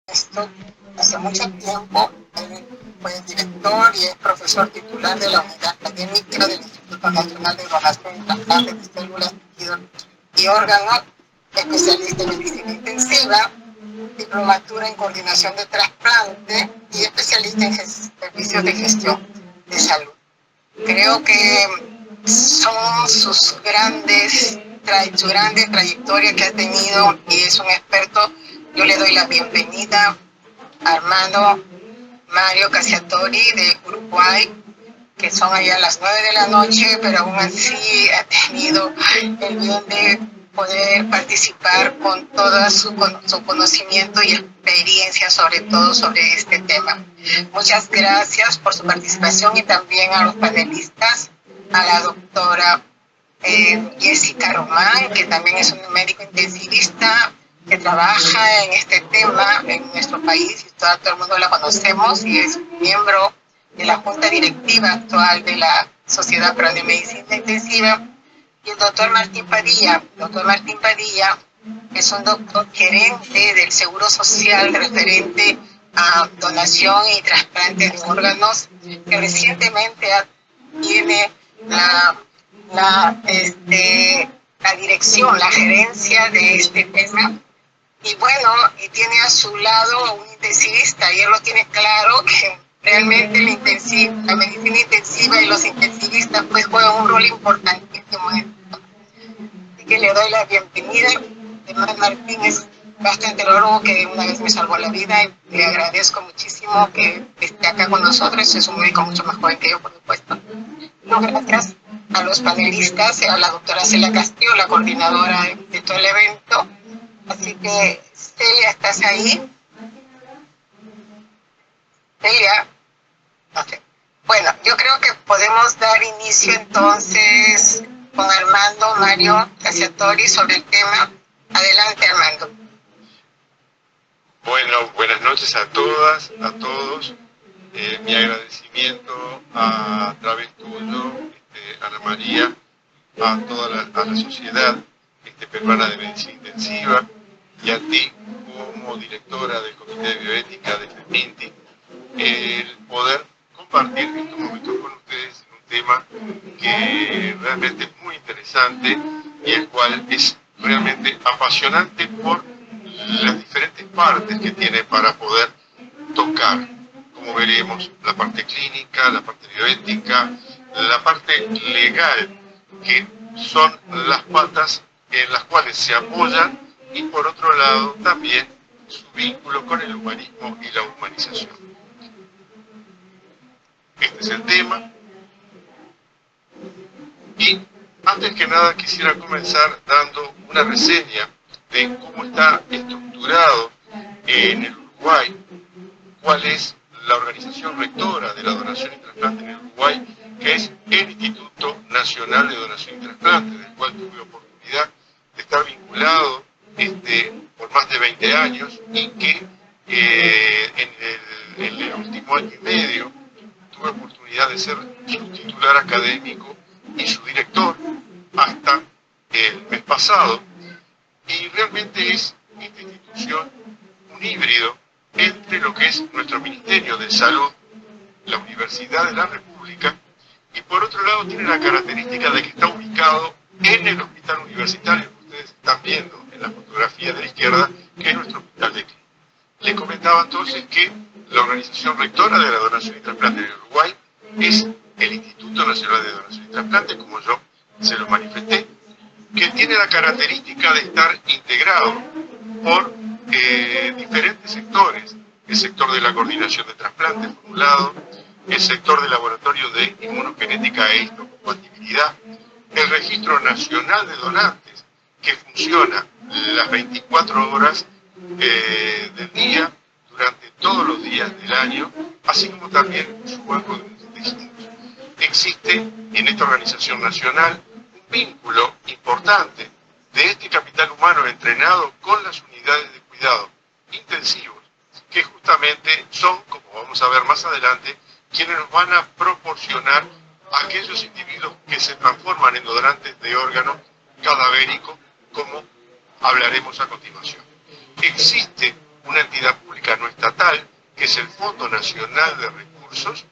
esto hace mucho tiempo. Él fue director y es profesor titular de la unidad académica del Instituto Nacional de Donación y Trasplante de Células, Tejidos y Órganos, especialista en medicina intensiva, diplomatura en coordinación de trasplante y especialista en servicios de gestión de salud. Creo que son su grande trayectoria que ha tenido y es un experto. Yo le doy la bienvenida a Armando Mario Cacciatori de Uruguay, que son allá a las 9 de la noche, pero aún así ha tenido el bien de poder participar con todo su conocimiento y experiencia, sobre todo sobre este tema. Muchas gracias por su participación y también a los panelistas, a la doctora Jessica Román, que también es un médico intensivista que trabaja en este tema en nuestro país, y todo el mundo la conocemos y es miembro de la junta directiva actual de la Sociedad Peruana de Medicina Intensiva, y el doctor Martín Padilla. Doctor Martín Padilla es un doctor gerente del Seguro Social referente a donación y trasplante de órganos, que recientemente tiene la dirección, la gerencia de este tema. Y bueno, y tiene a su lado un intensivista, y él lo tiene claro que realmente la medicina intensiva y los intensivistas pues juegan un rol importantísimo en esto. Así que le doy la bienvenida. Además, Martín es gastroenterólogo que una vez me salvó la vida y le agradezco muchísimo que esté acá con nosotros. Es un médico mucho más joven que yo, por supuesto. No, gracias a los panelistas, a la doctora Celia Castillo, la coordinadora de todo el evento. Así que, Celia, ¿estás ahí? Celia. Okay. Bueno, yo creo que podemos dar inicio entonces con Armando Mario Cacciatori sobre el tema. Adelante, Armando. Bueno, buenas noches a todas, a todos. Mi agradecimiento a través tuyo, Ana María, a toda la sociedad peruana de medicina intensiva y a ti como directora del Comité de Bioética de FEPINTI, el poder compartir estos momentos con ustedes en un tema que realmente es muy interesante y el cual es realmente apasionante por las diferentes partes que tiene para poder tocar, como veremos, la parte clínica, la parte bioética, la parte legal, que son las patas en las cuales se apoyan, y por otro lado también su vínculo con el humanismo y la humanización. Este es el tema. Y antes que nada quisiera comenzar dando una reseña de cómo está estructurado en el Uruguay, cuál es la organización rectora de la donación y trasplante en el Uruguay, que es el Instituto Nacional de Donación y Trasplante, del cual tuve oportunidad de estar vinculado por más de 20 años, y que en el último año y medio tuve oportunidad de ser su titular académico y su director hasta el mes pasado. Y realmente es esta institución un híbrido entre lo que es nuestro Ministerio de Salud, la Universidad de la República, y por otro lado tiene la característica de que está ubicado en el hospital universitario que ustedes están viendo en la fotografía de la izquierda, que es nuestro hospital de clínica. Le comentaba entonces que la organización rectora de la donación y trasplante en Uruguay es el Instituto Nacional de Donación y Trasplante, como yo se lo manifesté, que tiene la característica de estar integrado por diferentes sectores: el sector de la coordinación de trasplantes, por un lado, el sector de laboratorio de inmunogenética e histocompatibilidad, el registro nacional de donantes, que funciona las 24 horas del día, durante todos los días del año, así como también su banco de registros. Existe en esta organización nacional un vínculo importante de este capital humano entrenado con las unidades de cuidado intensivos, que justamente son, como vamos a ver más adelante, quienes nos van a proporcionar a aquellos individuos que se transforman en donantes de órganos cadavéricos, como hablaremos a continuación. Existe una entidad pública no estatal, que es el Fondo Nacional de Recursos,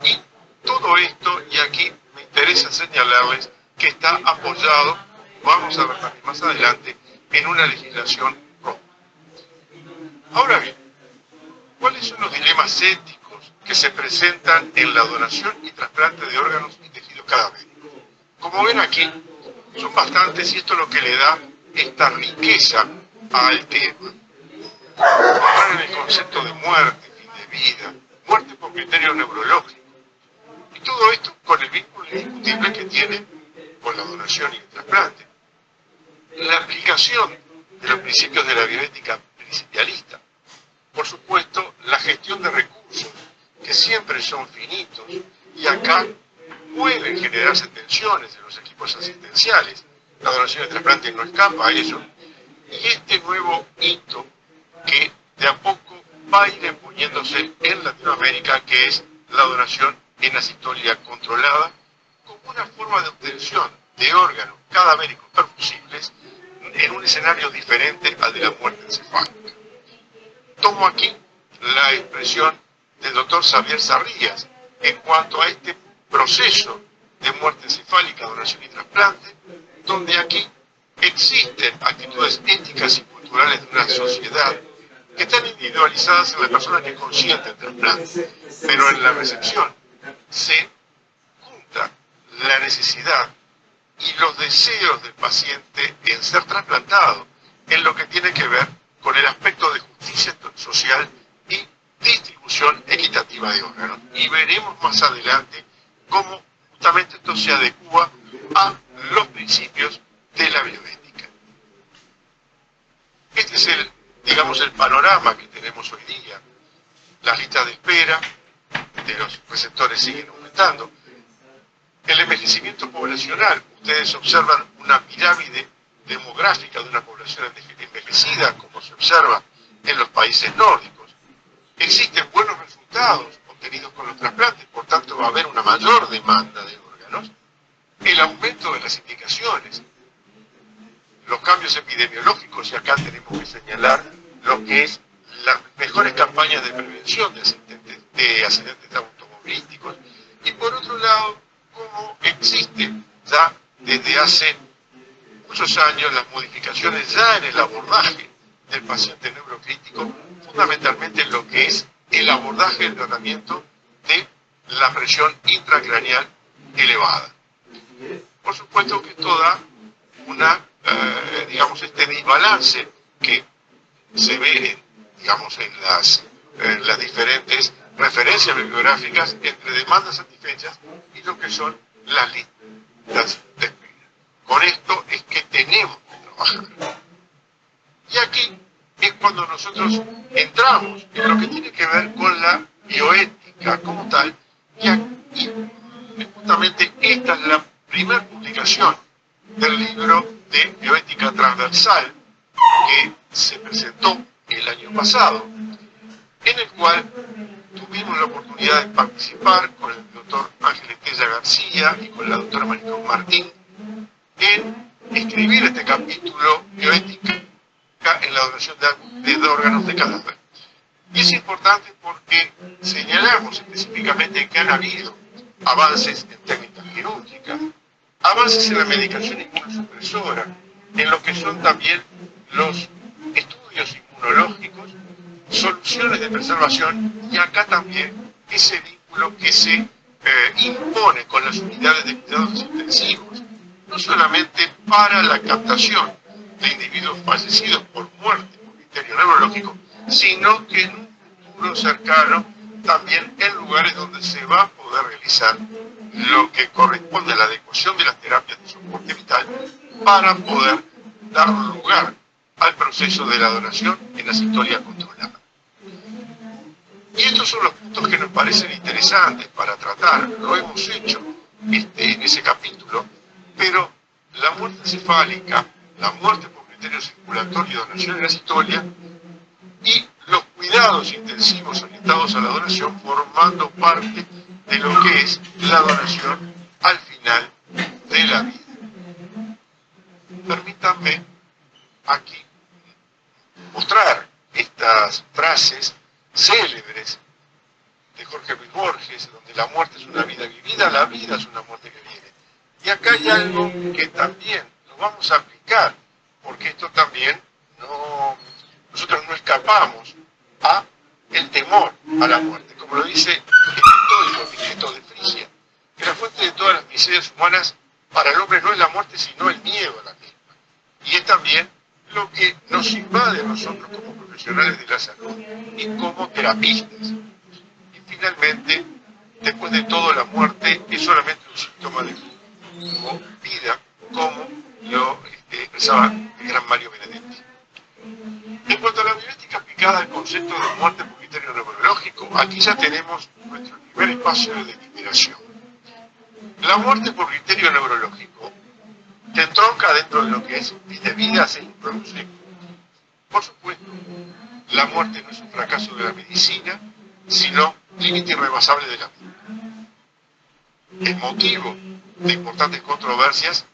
y todo esto, y aquí me interesa señalarles que está apoyado, vamos a ver también más adelante, en una legislación propia. Ahora bien, ¿cuáles son los dilemas éticos que se presentan en la donación y trasplante de órganos y tejidos cadavéricos? Como ven aquí, son bastantes y esto es lo que le da esta riqueza al tema. Entrar en el concepto de muerte, fin de vida, muerte por criterio neurológico, y todo esto con el vínculo indiscutible que tiene con la donación y el trasplante. La aplicación de los principios de la bioética principialista. Por supuesto, la gestión de recursos, que siempre son finitos, y acá pueden generarse tensiones en los equipos asistenciales. La donación y el trasplante no escapa a ello. Y este nuevo hito que de a poco va a ir imponiéndose en Latinoamérica, que es la donación en asitolia controlada, como una forma de obtención de órganos cadavéricos perfusibles en un escenario diferente al de la muerte encefálica. Tomo aquí la expresión del doctor Xavier Sarrías en cuanto a este proceso de muerte encefálica, donación y trasplante, donde aquí existen actitudes éticas y culturales de una sociedad que están individualizadas en la persona que consiente el trasplante, pero en la recepción se junta la necesidad y los deseos del paciente en ser trasplantado, en lo que tiene que ver con el aspecto de justicia social y distribución equitativa de órganos. Y veremos más adelante cómo justamente esto se adecua a los principios de la bioética. Este es el panorama que tenemos hoy día. Las listas de espera de los receptores siguen aumentando. El envejecimiento poblacional, ustedes observan una pirámide demográfica de una población envejecida, como se observa en los países nórdicos. Existen buenos resultados obtenidos con los trasplantes, por tanto va a haber una mayor demanda de órganos. El aumento de las indicaciones, los cambios epidemiológicos, y acá tenemos que señalar lo que es las mejores campañas de prevención de accidentes automovilísticos, y por otro lado, como existen ya desde hace muchos años las modificaciones ya en el abordaje del paciente neurocrítico, fundamentalmente lo que es el abordaje del tratamiento de la presión intracraneal elevada. Por supuesto que esto da este desbalance que se ve en las diferentes referencias bibliográficas entre demandas satisfechas y lo que son las listas de espera. Con esto es que tenemos que trabajar. Y aquí es cuando nosotros entramos en lo que tiene que ver con la bioética como tal, y justamente esta es la primera publicación del libro de bioética transversal que se presentó el año pasado, en el cual tuvimos la oportunidad de participar con el doctor Ángel Estella García y con la doctora Maricón Martín en escribir este capítulo bioética en la donación de órganos de cadáver. Y es importante porque señalamos específicamente que han habido avances en técnicas quirúrgicas, avances en la medicación inmunosupresora, en lo que son también los estudios inmunológicos, soluciones de preservación, y acá también ese vínculo que se impone con las unidades de cuidados intensivos, no solamente para la captación de individuos fallecidos por muerte por criterio neurológico, sino que en un futuro cercano también en lugares donde se va a poder realizar lo que corresponde a la adecuación de las terapias de soporte vital para poder dar lugar al proceso de la donación en asitolia controlada. Y estos son los puntos que nos parecen interesantes para tratar, lo hemos hecho en ese capítulo, pero la muerte encefálica, la muerte por criterio circulatorio, donación en asitolia, y los cuidados intensivos orientados a la donación formando parte de lo que es la donación al final de la vida. Permítanme aquí mostrar estas frases célebres de Jorge Luis Borges, donde la muerte es una vida vivida, la vida es una muerte que viene. Y acá hay algo que también lo vamos a aplicar, porque esto también nosotros no escapamos a el temor a la muerte, como lo dice Epicteto de Frigia, que la fuente de todas las miserias humanas para el hombre no es la muerte, sino el miedo a la misma. Y es también lo que nos invade a nosotros como profesionales de la salud y como terapistas. Y finalmente, después de todo, la muerte es solamente un síntoma de vida, como lo expresaba el gran Mario Benedetti. En cuanto a la bioética aplicada al concepto de muerte por criterio neurológico, aquí ya tenemos nuestro primer espacio de deliberación. La muerte por criterio neurológico te entronca dentro de lo que es de vida, se introduce. Por supuesto, la muerte no es un fracaso de la medicina, sino límite irrebasable de la vida. Es motivo de importantes controversias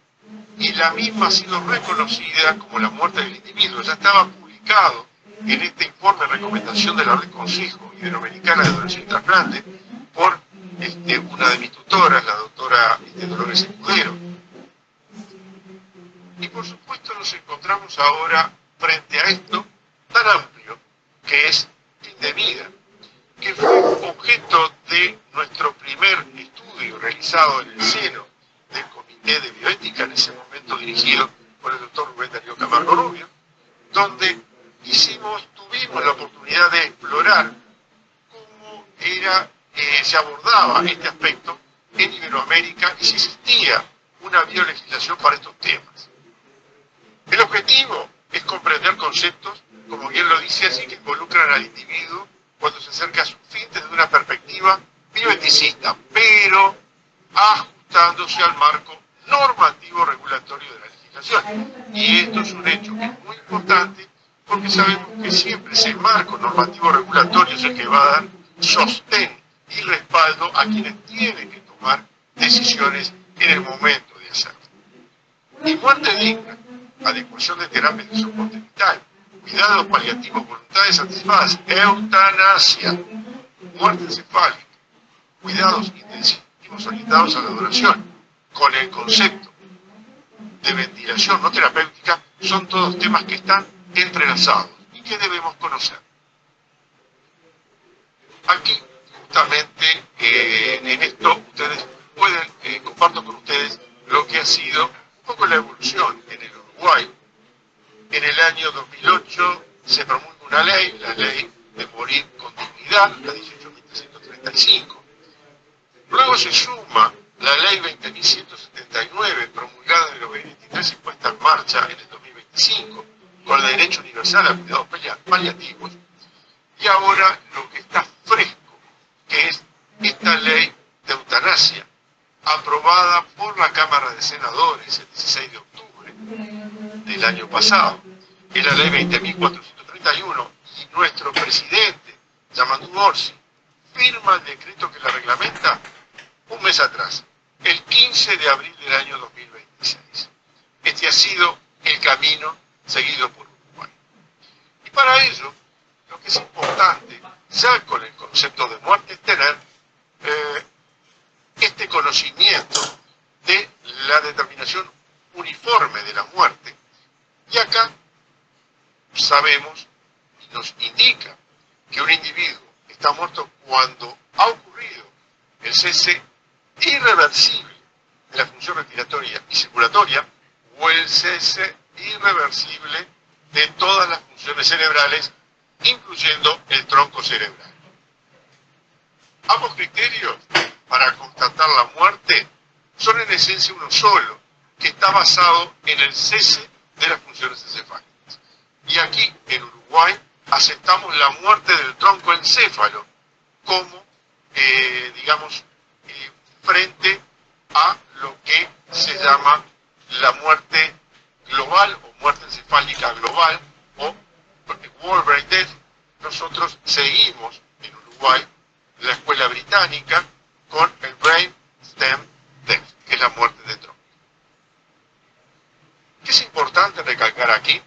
y la misma ha sido reconocida como la muerte del individuo. Ya estaba publicado en este informe de recomendación de la Red Consejo Iberoamericana de Donación y Trasplante por una de mis tutoras, la doctora Dolores Escudero. Y por supuesto nos encontramos ahora frente a esto tan amplio que es fin de vida, que fue objeto de nuestro primer estudio realizado en el seno del Comité de Bioética, en ese momento dirigido por el doctor Rubén Darío Camargo Rubio, donde tuvimos la oportunidad de explorar cómo se abordaba este aspecto en Iberoamérica y si existía una biolegislación para estos temas. El objetivo es comprender conceptos, como bien lo dice así, que involucran al individuo cuando se acerca a su fin desde una perspectiva bioeticista, pero ajustándose al marco normativo regulatorio de la legislación. Y esto es un hecho que es muy importante porque sabemos que siempre ese marco normativo regulatorio es el que va a dar sostén y respaldo a quienes tienen que tomar decisiones en el momento de hacerlo. Y muerte digna, adecuación de terapias de soporte vital, cuidados paliativos, voluntades anticipadas, eutanasia, muerte encefálica, cuidados intensivos orientados a la duración, con el concepto de ventilación no terapéutica, son todos temas que están entrelazados y que debemos conocer. Aquí, justamente, en esto, ustedes pueden, comparto con ustedes lo que ha sido un poco la evolución en el Uruguay. En el año 2008 se promulga una ley, la ley de morir con dignidad, la 18.335. Luego se suma la ley 20.179, promulgada en el 2023 y puesta en marcha en el 2025, con el derecho universal a cuidados paliativos. Y ahora lo que está fresco, que es esta ley de eutanasia, aprobada por la Cámara de Senadores el 16 de octubre del año pasado, es la ley 20.431, y nuestro presidente, Yamandu Orsi, firma el decreto que la reglamenta un mes atrás, el 15 de abril del año 2026. Este ha sido el camino seguido por Uruguay. Y para ello, lo que es importante, ya con el concepto de muerte, es tener este conocimiento de la determinación uniforme de la muerte. Y acá sabemos y nos indica que un individuo está muerto cuando ha ocurrido el cese irreversible de la función respiratoria y circulatoria o el cese irreversible de todas las funciones cerebrales, incluyendo el tronco cerebral. Ambos criterios para constatar la muerte son en esencia uno solo, que está basado en el cese de las funciones encefálicas. Y aquí, en Uruguay, aceptamos la muerte del tronco encéfalo como, frente a lo que se llama la muerte global o muerte encefálica global o World Brain Death. Nosotros seguimos en Uruguay la escuela británica con el Brain Stem Death, que es la muerte de tronco. ¿Qué es importante recalcar aquí?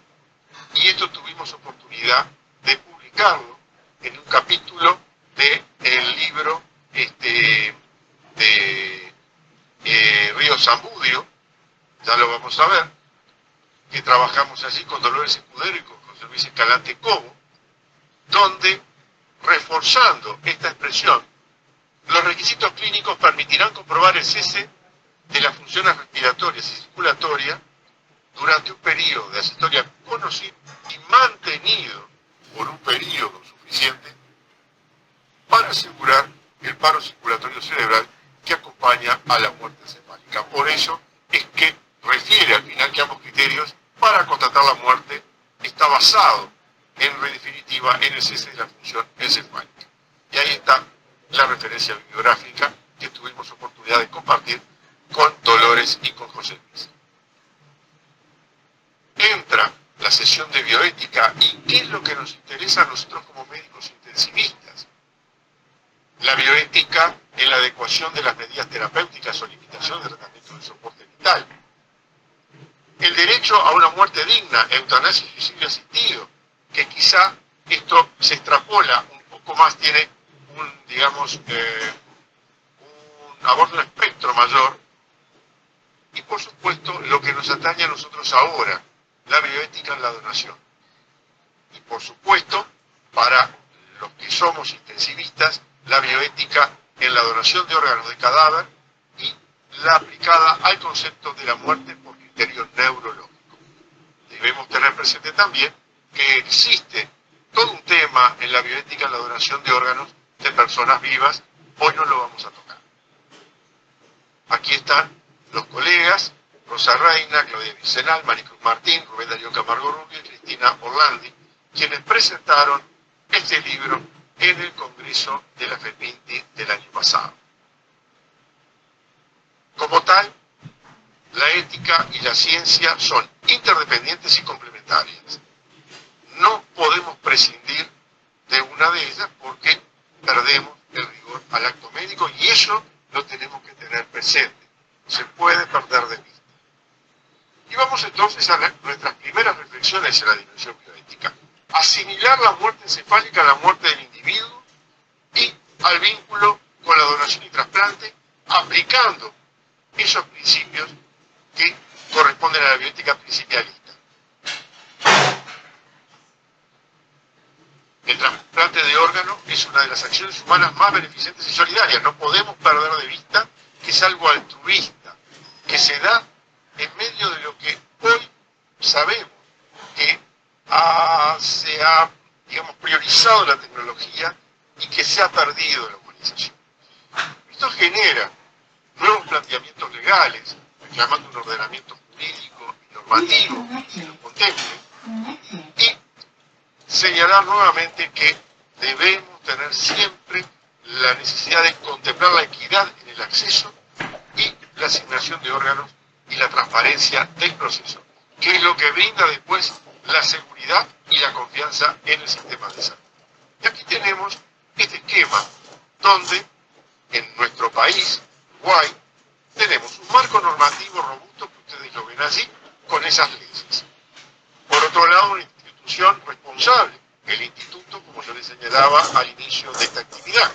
Y esto tuvimos oportunidad de publicar explicarlo en un capítulo del libro de Río Zambudio, ya lo vamos a ver, que trabajamos allí con Dolores Escudero y con José Luis Escalante Cobo, donde, reforzando esta expresión, los requisitos clínicos permitirán comprobar el cese de las funciones respiratorias y circulatorias durante un periodo de asistolia conocido y mantenido por un periodo suficiente para asegurar el paro circulatorio cerebral que acompaña a la muerte encefálica. Por eso es que refiere al final que ambos criterios para constatar la muerte está basado en definitiva en el cese de la función encefálica. Y ahí está la referencia bibliográfica que tuvimos oportunidad de compartir con Dolores y con José Luis. Entra la sesión de bioética y ¿qué es lo que nos interesa a nosotros como médicos intensivistas? La bioética en la adecuación de las medidas terapéuticas o limitación del tratamiento del soporte vital. El derecho a una muerte digna, eutanasia y suicidio asistido, que quizá esto se extrapola un poco más, tiene un aborda un espectro mayor, y por supuesto lo que nos atañe a nosotros ahora, la bioética en la donación. Y por supuesto, para los que somos intensivistas, la bioética en la donación de órganos de cadáver y la aplicada al concepto de la muerte por criterio neurológico. Debemos tener presente también que existe todo un tema en la bioética en la donación de órganos de personas vivas. Hoy no lo vamos a tocar. Aquí están los colegas, Rosa Reina, Claudia Vicenal, Maricruz Martín, Rubén Darío Camargo Rubio y Cristina Orlandi, quienes presentaron este libro en el Congreso de la FEPINTI del año pasado. Como tal, la ética y la ciencia son interdependientes y complementarias. No podemos prescindir de una de ellas porque perdemos el rigor al acto médico y eso lo tenemos que tener presente. Se puede perder de vista. Y vamos entonces a nuestras primeras reflexiones en la dimensión bioética. Asimilar la muerte encefálica a la muerte del individuo y al vínculo con la donación y trasplante, aplicando esos principios que corresponden a la bioética principialista. El trasplante de órganos es una de las acciones humanas más beneficentes y solidarias. No podemos perder de vista que es algo altruista, que se da en medio de lo que hoy sabemos que se ha, priorizado la tecnología y que se ha perdido la humanización. Esto genera nuevos planteamientos legales, reclamando un ordenamiento jurídico y normativo que lo contemple, y señalar nuevamente que debemos tener siempre la necesidad de contemplar la equidad en el acceso y la asignación de órganos y la transparencia del proceso, que es lo que brinda después la seguridad y la confianza en el sistema de salud. Y aquí tenemos este esquema donde en nuestro país, Uruguay, tenemos un marco normativo robusto que ustedes lo ven allí, con esas leyes. Por otro lado, una institución responsable, el instituto, como yo les señalaba al inicio de esta actividad.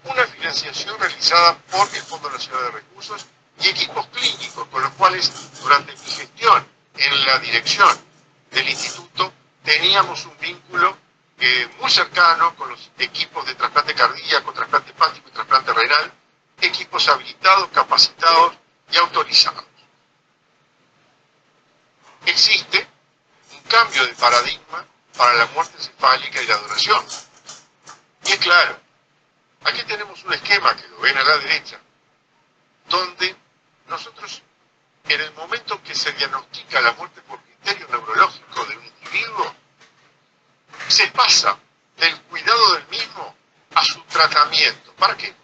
Una financiación realizada por el Fondo Nacional de Recursos y equipos clínicos, con los cuales durante mi gestión en la dirección del instituto teníamos un vínculo muy cercano con los equipos de trasplante cardíaco, trasplante hepático y trasplante renal, equipos habilitados, capacitados y autorizados. Existe un cambio de paradigma para la muerte encefálica y la donación. Y es claro, aquí tenemos un esquema que lo ven a la derecha, donde nosotros, en el momento que se diagnostica la muerte por criterio neurológico de un individuo, se pasa del cuidado del mismo a su tratamiento. ¿Para qué?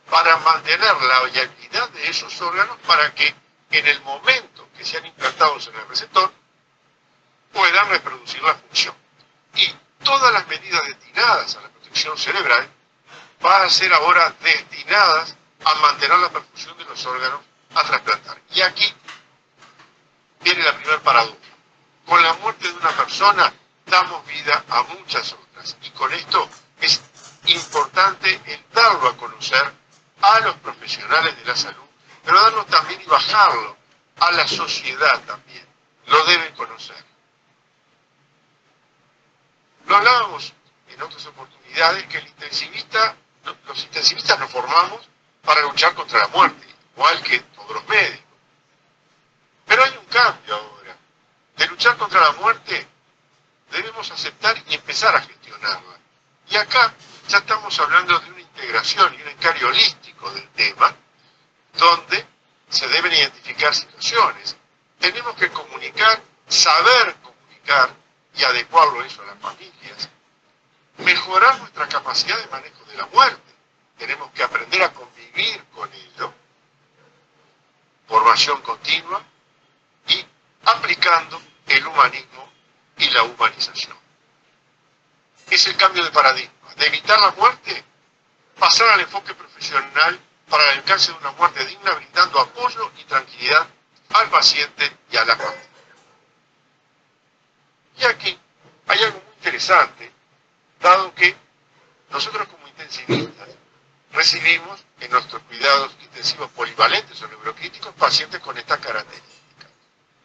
Para mantener la viabilidad de esos órganos para que en el momento que sean implantados en el receptor puedan reproducir la función. Y todas las medidas destinadas a la protección cerebral van a ser ahora destinadas a mantener la perfusión de los órganos a trasplantar. Y aquí viene la primera paradoja. Con la muerte de una persona damos vida a muchas otras. otras. Y con esto es importante el darlo a conocer a los profesionales de la salud, pero darlo también y bajarlo a la sociedad también. Lo deben conocer. Lo hablábamos en otras oportunidades que los intensivistas nos formamos para luchar contra la muerte, igual que todos los médicos. Pero hay un cambio ahora. De luchar contra la muerte debemos aceptar y empezar a gestionarla. Y acá ya estamos hablando de una integración y un encargo holístico del tema, donde se deben identificar situaciones. Tenemos que comunicar, saber comunicar y adecuarlo eso a las familias. Mejorar nuestra capacidad de manejo de la muerte. Tenemos que aprender a convivir con ello. Formación continua y aplicando el humanismo y la humanización. Es el cambio de paradigma. De evitar la muerte, pasar al enfoque profesional para el alcance de una muerte digna, brindando apoyo y tranquilidad al paciente y a la familia. Y aquí hay algo muy interesante, dado que nosotros como intensivistas recibimos en nuestros cuidados intensivos polivalentes o neurocríticos pacientes con estas características,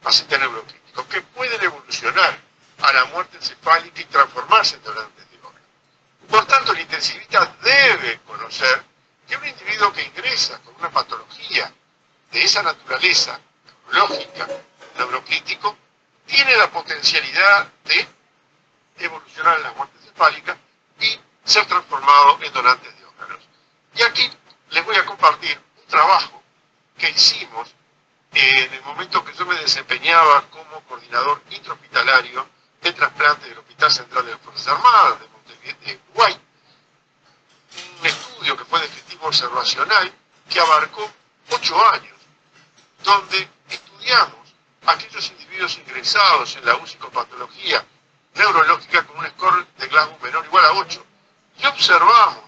pacientes neurocríticos, que pueden evolucionar a la muerte encefálica y transformarse en donantes de órganos. Por tanto, el intensivista debe conocer que un individuo que ingresa con una patología de esa naturaleza neurológica, neurocrítico, tiene la potencialidad de evolucionar en la muerte encefálica y ser transformado en donantes de órganos. Y aquí les voy a compartir un trabajo que hicimos en el momento que yo me desempeñaba como coordinador intrahospitalario de trasplante del Hospital Central de las Fuerzas Armadas de Montevideo, de Uruguay. Un estudio que fue descriptivo observacional que abarcó 8 años, donde estudiamos aquellos individuos ingresados en la UCI con patología neurológica con un score de Glasgow menor o igual a 8. Y observamos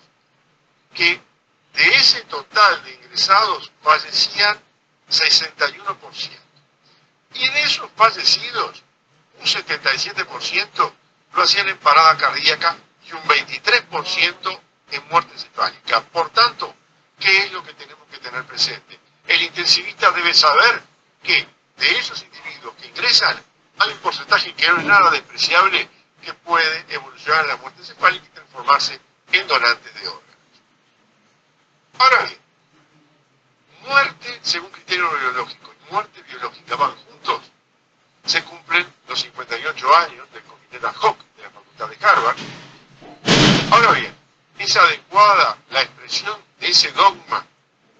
que de ese total de ingresados fallecían 61%. Y de esos fallecidos, un 77% lo hacían en parada cardíaca y un 23% en muerte encefálica. Por tanto, ¿qué es lo que tenemos que tener presente? El intensivista debe saber que de esos individuos que ingresan, hay un porcentaje que no es nada despreciable que puede evolucionar en la muerte encefálica y transformarse en donantes de órganos. Ahora bien, muerte según criterio biológico y muerte biológica van juntos. Se cumplen los 58 años del comité ad hoc de la Facultad de Harvard. Ahora bien, ¿es adecuada la expresión de ese dogma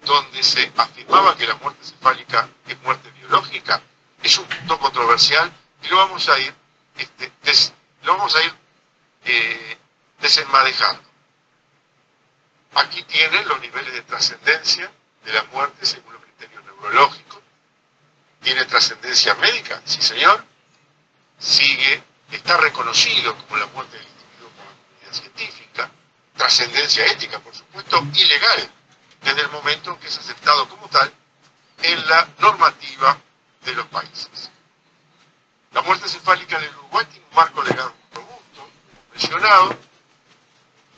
donde se afirmaba que la muerte encefálica es muerte biológica? Es un punto controversial y lo vamos a ir, desenmadejando. Aquí tienen los niveles de trascendencia de la muerte según los criterios neurológicos. ¿Tiene trascendencia médica? Sí, señor. Está reconocido como la muerte del individuo por la comunidad científica. Trascendencia ética, por supuesto, y legal, desde el momento en que es aceptado como tal en la normativa de los países. La muerte encefálica del Uruguay tiene un marco legal robusto, mencionado,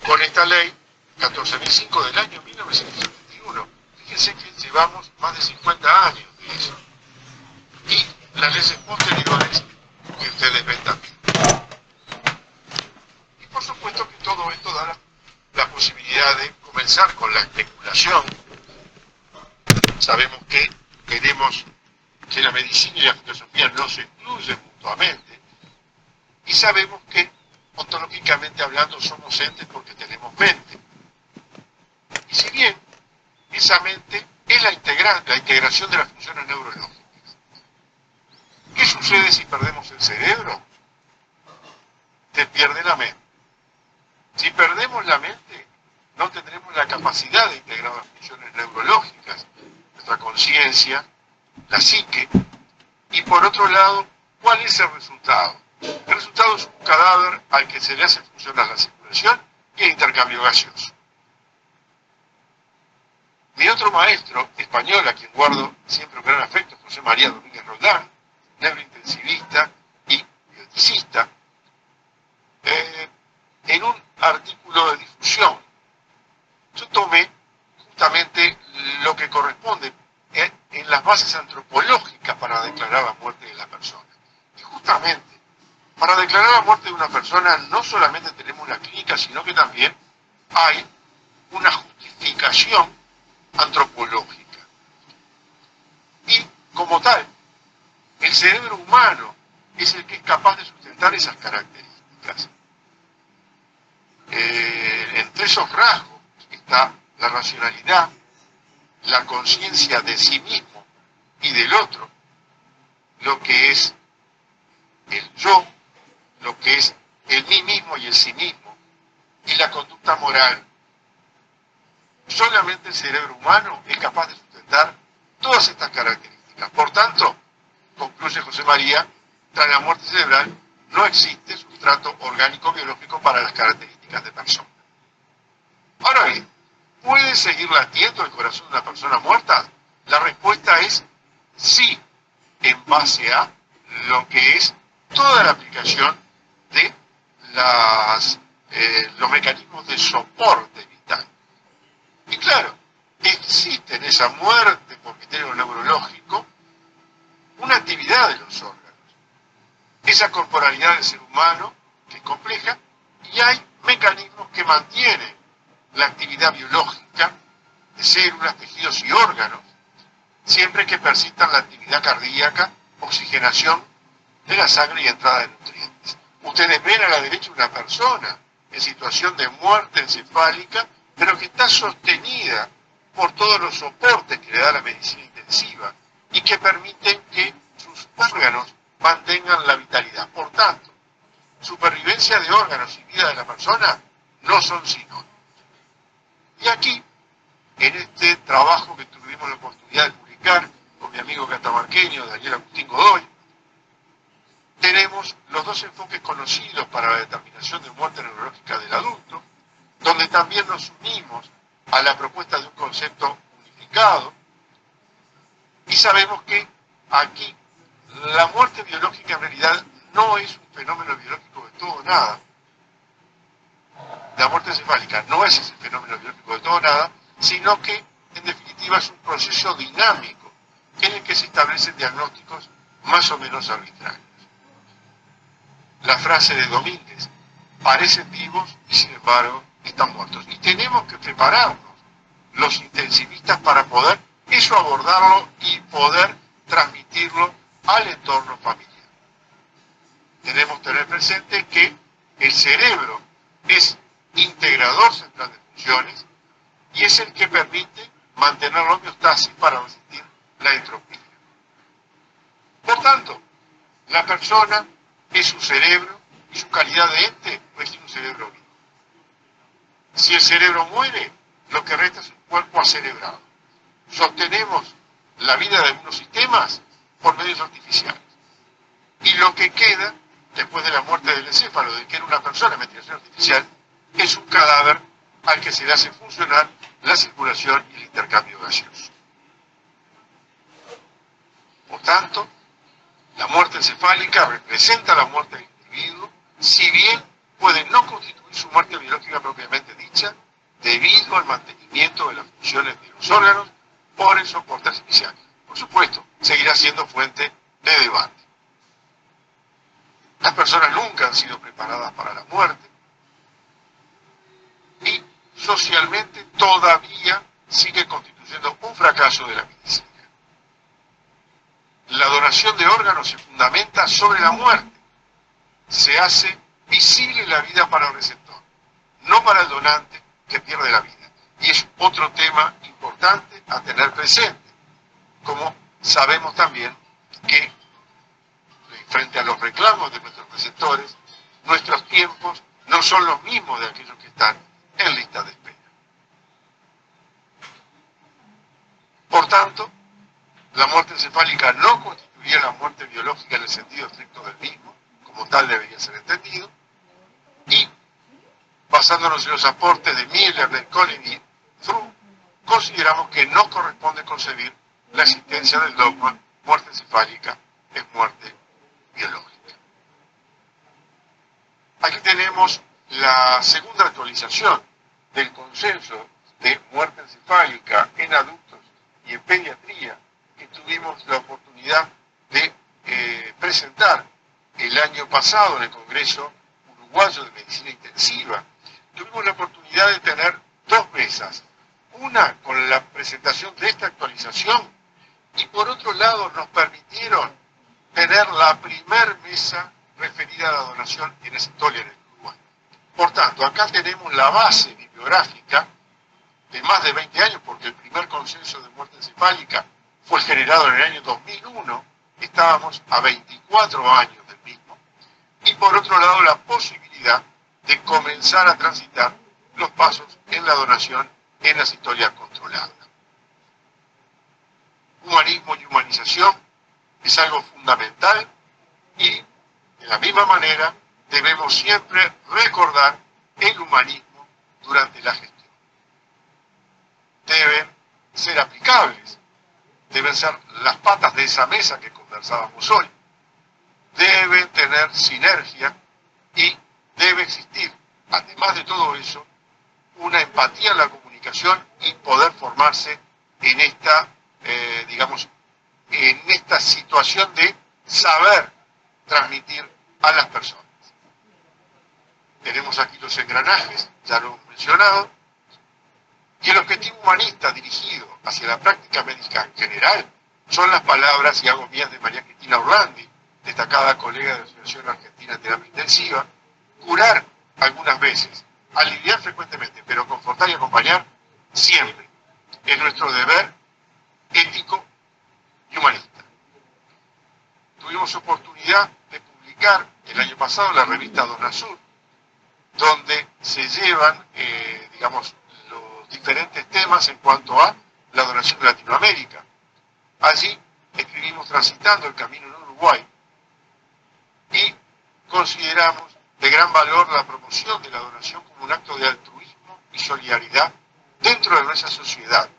con esta ley 14.005 del año 1971. Fíjense que llevamos más de 50 años de eso. Y las leyes posteriores que ustedes ven también. Y por supuesto que todo esto da la posibilidad de comenzar con la especulación. Sabemos que queremos que la medicina y la filosofía no se excluyen mutuamente. Y sabemos que, ontológicamente hablando, somos entes porque tenemos mente. Y si bien esa mente es la integración de las funciones neurológicas. ¿Qué sucede si perdemos el cerebro? Se pierde la mente. Si perdemos la mente, no tendremos la capacidad de integrar las funciones neurológicas, nuestra conciencia, la psique, y por otro lado, ¿cuál es el resultado? El resultado es un cadáver al que se le hace funcionar la circulación y el intercambio gaseoso. Mi otro maestro español, a quien guardo siempre un gran afecto, José María Domínguez Roldán, neurointensivista y bioeticista, en bases antropológicas para declarar la muerte de la persona. Y justamente, para declarar la muerte de una persona no solamente tenemos la clínica, sino que también hay una justificación antropológica. Y como tal, el cerebro humano es el que es capaz de sustentar esas características. Entre esos rasgos está la racionalidad, la conciencia de sí mismo y del otro, lo que es el yo, lo que es el mí mismo y el sí mismo, y la conducta moral. Solamente el cerebro humano es capaz de sustentar todas estas características. Por tanto, concluye José María, tras la muerte cerebral no existe sustrato orgánico biológico para las características de persona. Ahora bien, ¿puede seguir latiendo el corazón de una persona muerta? La respuesta es sí, en base a lo que es toda la aplicación de los mecanismos de soporte vital. Y claro, existe en esa muerte por criterio neurológico una actividad de los órganos, esa corporalidad del ser humano que es compleja, y hay mecanismos que mantienen la actividad biológica de células, tejidos y órganos, siempre que persistan la actividad cardíaca, oxigenación de la sangre y entrada de nutrientes. Ustedes ven a la derecha una persona en situación de muerte encefálica, pero que está sostenida por todos los soportes que le da la medicina intensiva y que permiten que sus órganos mantengan la vitalidad. Por tanto, supervivencia de órganos y vida de la persona no son sinónimos. Y aquí, en este trabajo que tuvimos la oportunidad de publicar con mi amigo catamarqueño Daniel Agustín Godoy, tenemos los dos enfoques conocidos para la determinación de muerte neurológica del adulto, donde también nos unimos a la propuesta de un concepto unificado, y sabemos que aquí la muerte biológica en realidad no es un fenómeno biológico de todo o nada. La muerte encefálica no es ese fenómeno biológico de todo o nada, sino que en definitiva es un proceso dinámico en el que se establecen diagnósticos más o menos arbitrarios. La frase de Domínguez, parecen vivos y sin embargo están muertos. Y tenemos que prepararnos, los intensivistas, para poder eso abordarlo y poder transmitirlo al entorno familiar. Tenemos que tener presente que el cerebro es integrador central de funciones y es el que permite mantener la homeostasis para resistir la entropía. Por tanto, la persona es su cerebro y su calidad de ente requiere un cerebro vivo. Si el cerebro muere, lo que resta es un cuerpo acerebrado. Sostenemos la vida de algunos sistemas por medios artificiales. Y lo que queda, después de la muerte del encéfalo, de que era una persona en ventilación artificial, es un cadáver al que se le hace funcionar la circulación y el intercambio gaseoso. Por tanto, la muerte encefálica representa la muerte del individuo, si bien puede no constituir su muerte biológica propiamente dicha, debido al mantenimiento de las funciones de los órganos por el soporte artificial. Por supuesto, seguirá siendo fuente de debate. Las personas nunca han sido preparadas para la muerte y socialmente todavía sigue constituyendo un fracaso de la medicina. La donación de órganos se fundamenta sobre la muerte. Se hace visible la vida para el receptor, no para el donante que pierde la vida. Y es otro tema importante a tener presente, como sabemos también que frente a los reclamos de nuestros receptores, nuestros tiempos no son los mismos de aquellos que están en lista de espera. Por tanto, la muerte encefálica no constituiría la muerte biológica en el sentido estricto del mismo, como tal debería ser entendido, y basándonos en los aportes de Miller, de Collin y Through, consideramos que no corresponde concebir la existencia del dogma muerte encefálica es muerte biológica. Aquí tenemos la segunda actualización del consenso de muerte encefálica en adultos y en pediatría que tuvimos la oportunidad de presentar el año pasado en el Congreso Uruguayo de Medicina Intensiva. Tuvimos la oportunidad de tener dos mesas, una con la presentación de esta actualización y por otro lado nos permitieron tener la primer mesa referida a la donación en Estolia en el Uruguay. Por tanto, acá tenemos la base bibliográfica de más de 20 años, porque el primer consenso de muerte encefálica fue generado en el año 2001, estábamos a 24 años del mismo, y por otro lado la posibilidad de comenzar a transitar los pasos en la donación en las historias controladas. Humanismo y humanización es algo fundamental y de la misma manera debemos siempre recordar el humanismo durante la gestión. Deben ser aplicables, deben ser las patas de esa mesa que conversábamos hoy, deben tener sinergia y debe existir, además de todo eso, una empatía en la comunicación y poder formarse en esta, en esta situación de saber transmitir a las personas. Tenemos aquí los engranajes, ya lo hemos mencionado, y el objetivo humanista dirigido hacia la práctica médica en general son las palabras, y hago mías, de María Cristina Orlandi, destacada colega de la Asociación Argentina de Terapia Intensiva: curar algunas veces, aliviar frecuentemente, pero confortar y acompañar siempre. Es nuestro deber ético y humanista. Tuvimos oportunidad de publicar el año pasado en la revista Donasur, donde se llevan, los diferentes temas en cuanto a la donación de Latinoamérica. Allí escribimos transitando el camino en Uruguay y consideramos de gran valor la promoción de la donación como un acto de altruismo y solidaridad dentro de nuestra sociedad.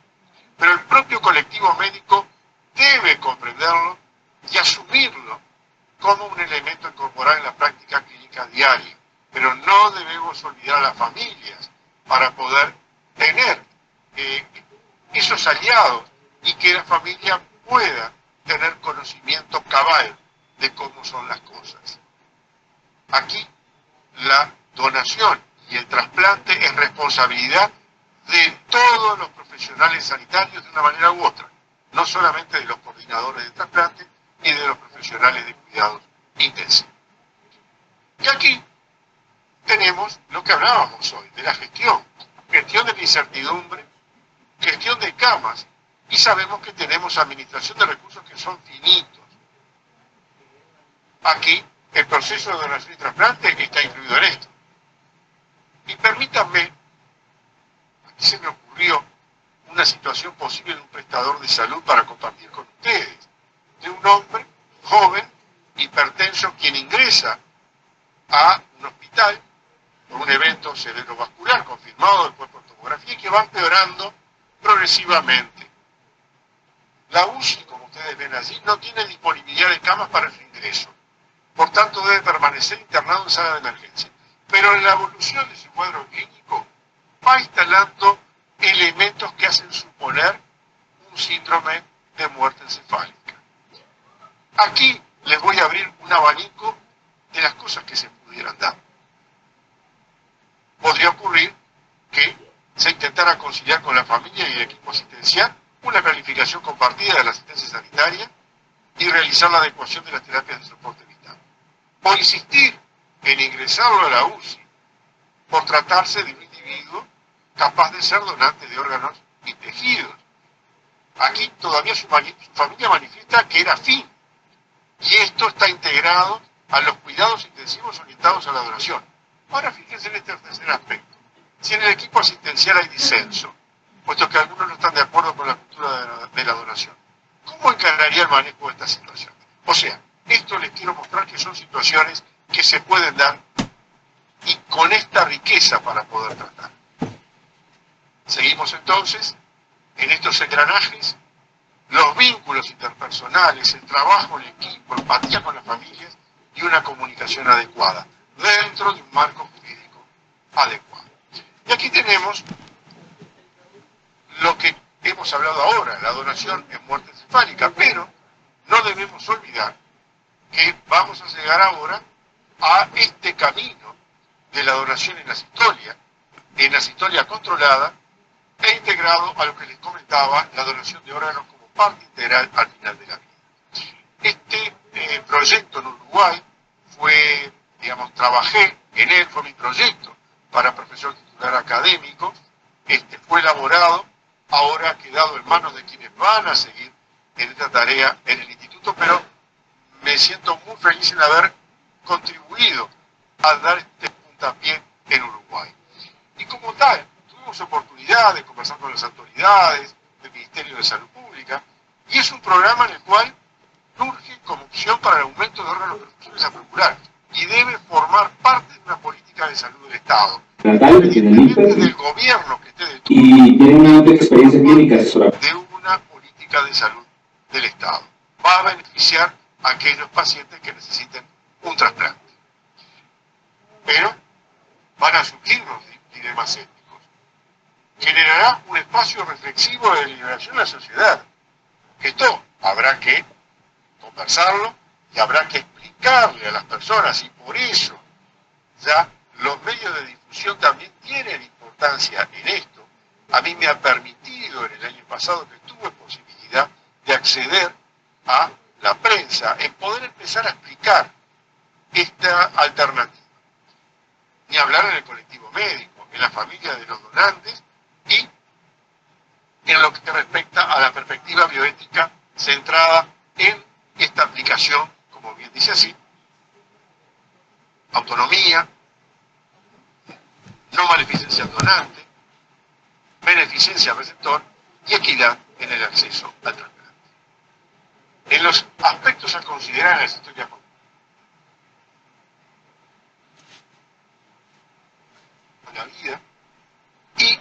Pero el propio colectivo médico debe comprenderlo y asumirlo como un elemento a incorporar en la práctica clínica diaria. Pero no debemos olvidar a las familias para poder tener esos aliados y que la familia pueda tener conocimiento cabal de cómo son las cosas. Aquí la donación y el trasplante es responsabilidad de todos los profesionales sanitarios de una manera u otra, no solamente de los coordinadores de trasplante y de los profesionales de cuidados intensivos. Y aquí tenemos lo que hablábamos hoy, de la gestión de la incertidumbre, gestión de camas, y sabemos que tenemos administración de recursos que son finitos. Aquí el proceso de donación y trasplante está incluido en esto. Y permítanme, aquí se me ocurrió una situación posible de un prestador de salud para compartir con ustedes, de un hombre joven, hipertenso, quien ingresa a un hospital por un evento cerebrovascular confirmado después por tomografía y que va empeorando progresivamente. La UCI, como ustedes ven allí, no tiene disponibilidad de camas para su ingreso. Por tanto, debe permanecer internado en sala de emergencia. Pero en la evolución de su cuadro clínico va instalando elementos que hacen suponer un síndrome de muerte encefálica. Aquí les voy a abrir un abanico de las cosas que se pudieran dar. Podría ocurrir que se intentara conciliar con la familia y el equipo asistencial una planificación compartida de la asistencia sanitaria y realizar la adecuación de las terapias de soporte vital. O insistir en ingresarlo a la UCI por tratarse de un individuo capaz de ser donante de órganos y tejidos. Aquí todavía su familia manifiesta que era afín, y esto está integrado a los cuidados intensivos orientados a la donación. Ahora fíjense en este tercer aspecto. Si en el equipo asistencial hay disenso, puesto que algunos no están de acuerdo con la cultura de la donación, ¿cómo encararía el manejo de esta situación? O sea, esto les quiero mostrar que son situaciones que se pueden dar y con esta riqueza para poder tratar. Seguimos entonces en estos engranajes, los vínculos interpersonales, el trabajo en equipo, empatía con las familias y una comunicación adecuada dentro de un marco jurídico adecuado. Y aquí tenemos lo que hemos hablado ahora, la donación en muerte encefálica, pero no debemos olvidar que vamos a llegar ahora a este camino de la donación en asistolia controlada e integrado a lo que les comentaba, la donación de órganos como parte integral al final de la vida. Este proyecto en Uruguay fue, digamos, trabajé en él, fue mi proyecto para profesor titular académico, fue elaborado, ahora ha quedado en manos de quienes van a seguir en esta tarea en el instituto, pero me siento muy feliz en haber contribuido a dar este puntapié en Uruguay. Y como tal, tuvimos oportunidad de conversar con las autoridades del Ministerio de Salud Pública, y es un programa en el cual surge como opción para el aumento de órganos perfusibles a procurar, y debe formar parte de una política de salud del Estado, independientemente del gobierno que esté de turno, y tiene una amplia experiencia clínica asesorada. de una política de salud del Estado. Va a beneficiar a aquellos pacientes que necesiten un trasplante. Pero van a surgir los dilemas éticos. Generará un espacio reflexivo de deliberación en la sociedad. Esto habrá que conversarlo y habrá que explicarle a las personas, y por eso ya los medios de difusión también tienen importancia en esto. A mí me ha permitido en el año pasado, que tuve posibilidad de acceder a la prensa, en poder empezar a explicar esta alternativa. Ni hablar en el colectivo médico, en la familia de los donantes y en lo que respecta a la perspectiva bioética centrada en esta aplicación, como bien dice así, autonomía, no maleficencia al donante, beneficencia al receptor y equidad en el acceso al trasplante. En los aspectos a considerar en la historia de la vida y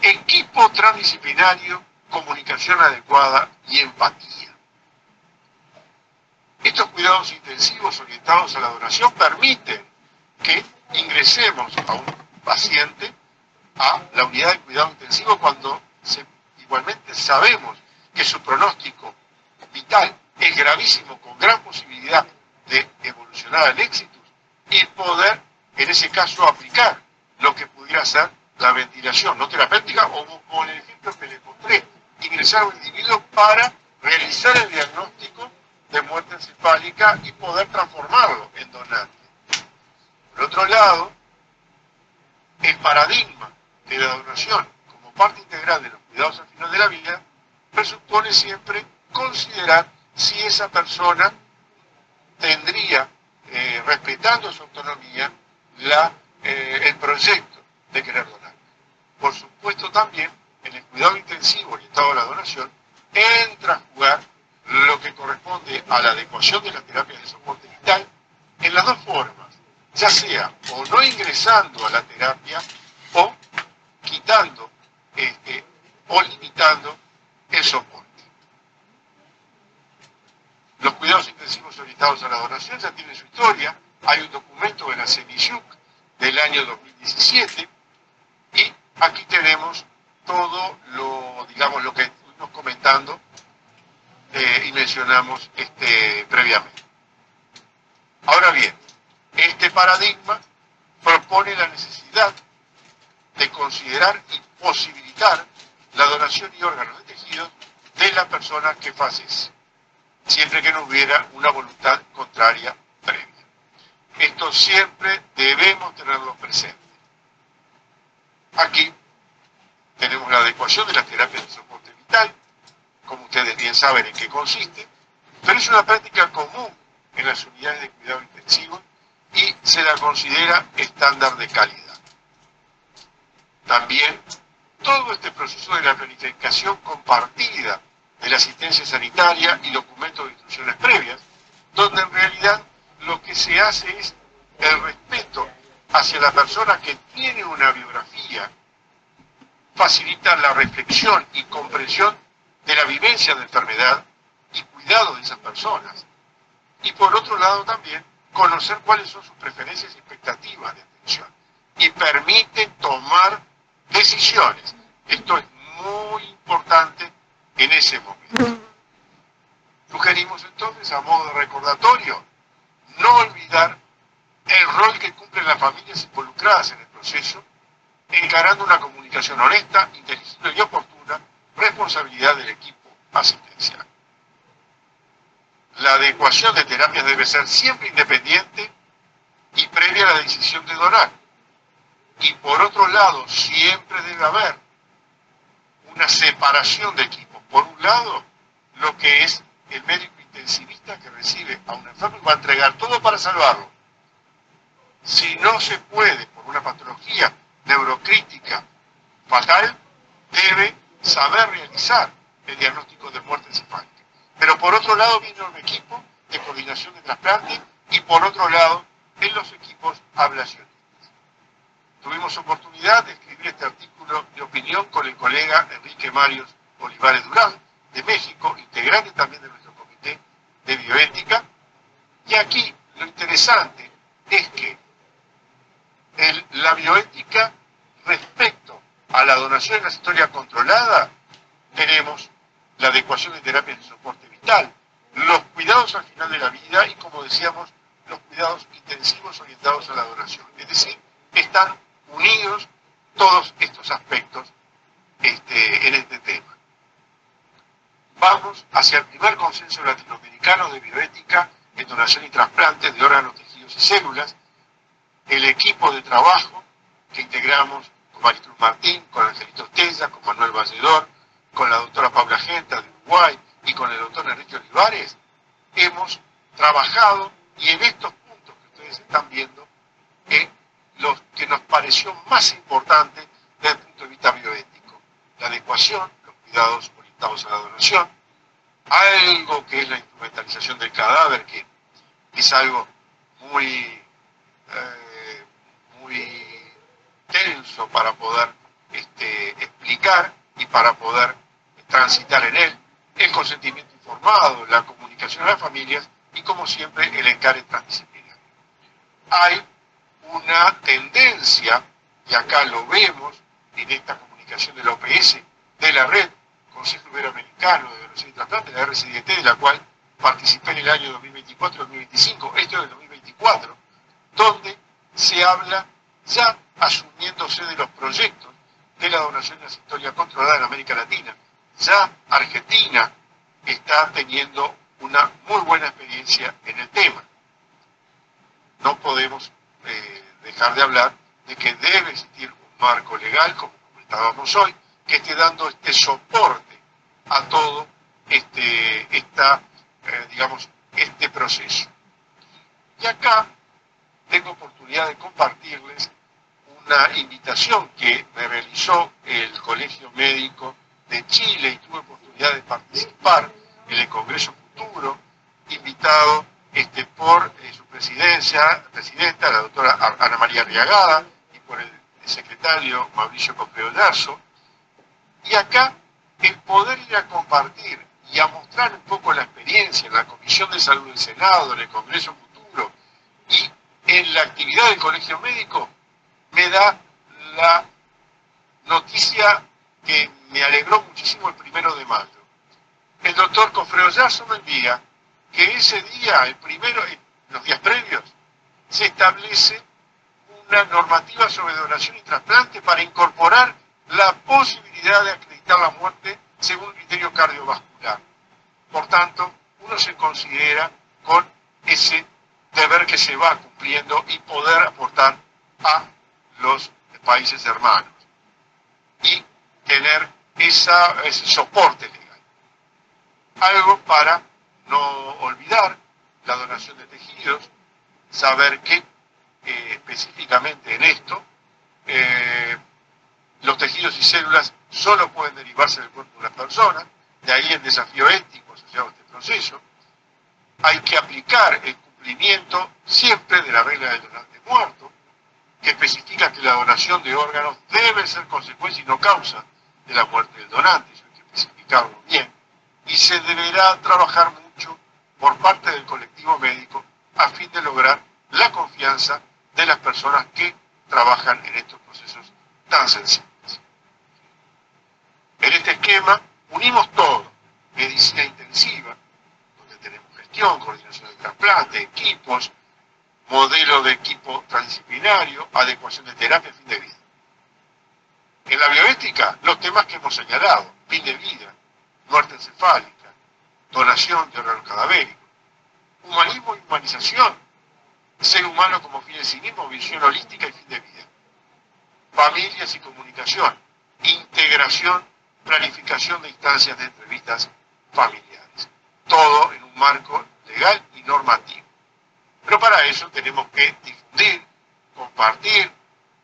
equipo transdisciplinario, comunicación adecuada y empatía. Estos cuidados intensivos orientados a la donación permiten que ingresemos a un paciente a la unidad de cuidado intensivo cuando igualmente sabemos que su pronóstico vital es gravísimo, con gran posibilidad de evolucionar al éxito y poder, en ese caso, aplicar lo que pudiera ser la ventilación no terapéutica, o con el ejemplo que les mostré, ingresar a un individuo para realizar el diagnóstico de muerte encefálica y poder transformarlo en donante. Por otro lado, el paradigma de la donación como parte integral de los cuidados al final de la vida presupone siempre considerar si esa persona tendría, respetando su autonomía, el proyecto de querer donar. Por supuesto, también en el cuidado intensivo orientado a la donación entra a jugar lo que corresponde a la adecuación de las terapias de soporte vital en las dos formas, ya sea o no ingresando a la terapia o quitando o limitando el soporte. Los cuidados intensivos orientados a la donación ya tienen su historia. Hay un documento de la CENISUC del año 2017 y aquí tenemos todo lo que estuvimos comentando y mencionamos previamente. Ahora bien, este paradigma propone la necesidad de considerar y posibilitar la donación y órganos de tejidos de la persona que fallece, siempre que no hubiera una voluntad contraria previa. Esto siempre debemos tenerlo presente. Aquí tenemos la adecuación de las terapias de soporte vital, como ustedes bien saben en qué consiste, pero es una práctica común en las unidades de cuidado intensivo y se la considera estándar de calidad. También todo este proceso de la planificación compartida de la asistencia sanitaria y documentos de instrucciones previas, donde en realidad lo que se hace es el respeto hacia la persona que tiene una biografía, facilita la reflexión y comprensión de la vivencia de enfermedad y cuidado de esas personas. Y por otro lado también conocer cuáles son sus preferencias y expectativas de atención y permite tomar decisiones. Esto es muy importante en ese momento. Sugerimos entonces, a modo de recordatorio, no olvidar el rol que cumplen las familias involucradas en el proceso, encarando una comunicación honesta, inteligible y oportuna, responsabilidad del equipo asistencial. La adecuación de terapias debe ser siempre independiente y previa a la decisión de donar. Y por otro lado, siempre debe haber una separación de equipos. Por un lado, lo que es el médico intensivista que recibe a un enfermo y va a entregar todo para salvarlo. Si no se puede, por una patología neurocrítica fatal, debe saber realizar el diagnóstico de muerte encefálica. Pero por otro lado viene un equipo de coordinación de trasplante y por otro lado en los equipos ablacionistas. Tuvimos oportunidad de escribir este artículo de opinión con el colega Enrique Marios Olivares Durán, de México, integrante también de nuestro comité de bioética. Y aquí lo interesante es que la bioética respecto a la donación en la historia controlada, tenemos la adecuación de terapias de soporte vital, los cuidados al final de la vida y, como decíamos, los cuidados intensivos orientados a la donación. Es decir, están unidos todos estos aspectos en este tema. Vamos hacia el primer consenso latinoamericano de bioética en donación y trasplantes de órganos, tejidos y células. El equipo de trabajo que integramos con Maritruz Martín, con Angelito Tella, con Manuel Valledor, con la doctora Paula Genta de Uruguay y con el doctor Enrique Olivares, hemos trabajado y en estos puntos que ustedes están viendo, los que nos pareció más importante desde el punto de vista bioético: la adecuación, los cuidados orientados a la donación, algo que es la instrumentalización del cadáver, que es algo muy tenso para poder explicar y para poder transitar en él, el consentimiento informado, la comunicación a las familias y, como siempre, el encare transdisciplinario. Hay una tendencia, y acá lo vemos en esta comunicación de la OPS, de la red Consejo Iberoamericano de Donación y Trasplante, la RCDT, de la cual participé en el año 2024-2025, esto es el 2024, donde se habla ya asumiéndose de los proyectos de la donación de la historia controlada en América Latina. Ya Argentina está teniendo una muy buena experiencia en el tema. No podemos dejar de hablar de que debe existir un marco legal, como comentábamos hoy, que esté dando este soporte a todo este proceso. Y acá tengo oportunidad de compartirles una invitación que me realizó el Colegio Médico de Chile y tuve oportunidad de participar en el Congreso Futuro, invitado por su presidenta, la doctora Ana María Arriagada, y por el secretario Mauricio Cofreo Larzo. Y acá el poder ir a compartir y a mostrar un poco la experiencia en la Comisión de Salud del Senado, en el Congreso Futuro y en la actividad del Colegio Médico, me da la noticia que me alegró muchísimo el 1 de mayo. El doctor Cofreo Yarzo me envía que ese día, en los días previos, se establece una normativa sobre donación y trasplante para incorporar la posibilidad de acreditar la muerte según un criterio cardiovascular. Por tanto, uno se considera con ese deber que se va cumpliendo y poder aportar a los países hermanos y tener ese soporte legal. Algo para no olvidar la donación de tejidos, saber que específicamente en esto los tejidos y células solo pueden derivarse del cuerpo de una persona, de ahí el desafío ético asociado a este proceso. Hay que aplicar el cumplimiento siempre de la regla del donante muerto, que especifica que la donación de órganos debe ser consecuencia y no causa de la muerte del donante, eso hay que especificarlo bien, y se deberá trabajar mucho por parte del colectivo médico a fin de lograr la confianza de las personas que trabajan en estos procesos tan sensibles. En este esquema unimos todo: medicina intensiva, donde tenemos gestión, coordinación de trasplante, equipos, modelo de equipo transdisciplinario, adecuación de terapia, fin de vida. En la bioética, los temas que hemos señalado: fin de vida, muerte encefálica, donación de órganos cadavéricos, humanismo y humanización, ser humano como fin en sí mismo, visión holística y fin de vida, familias y comunicación, integración, planificación de instancias de entrevistas familiares. Todo en un marco legal y normativo. Pero para eso tenemos que difundir, compartir,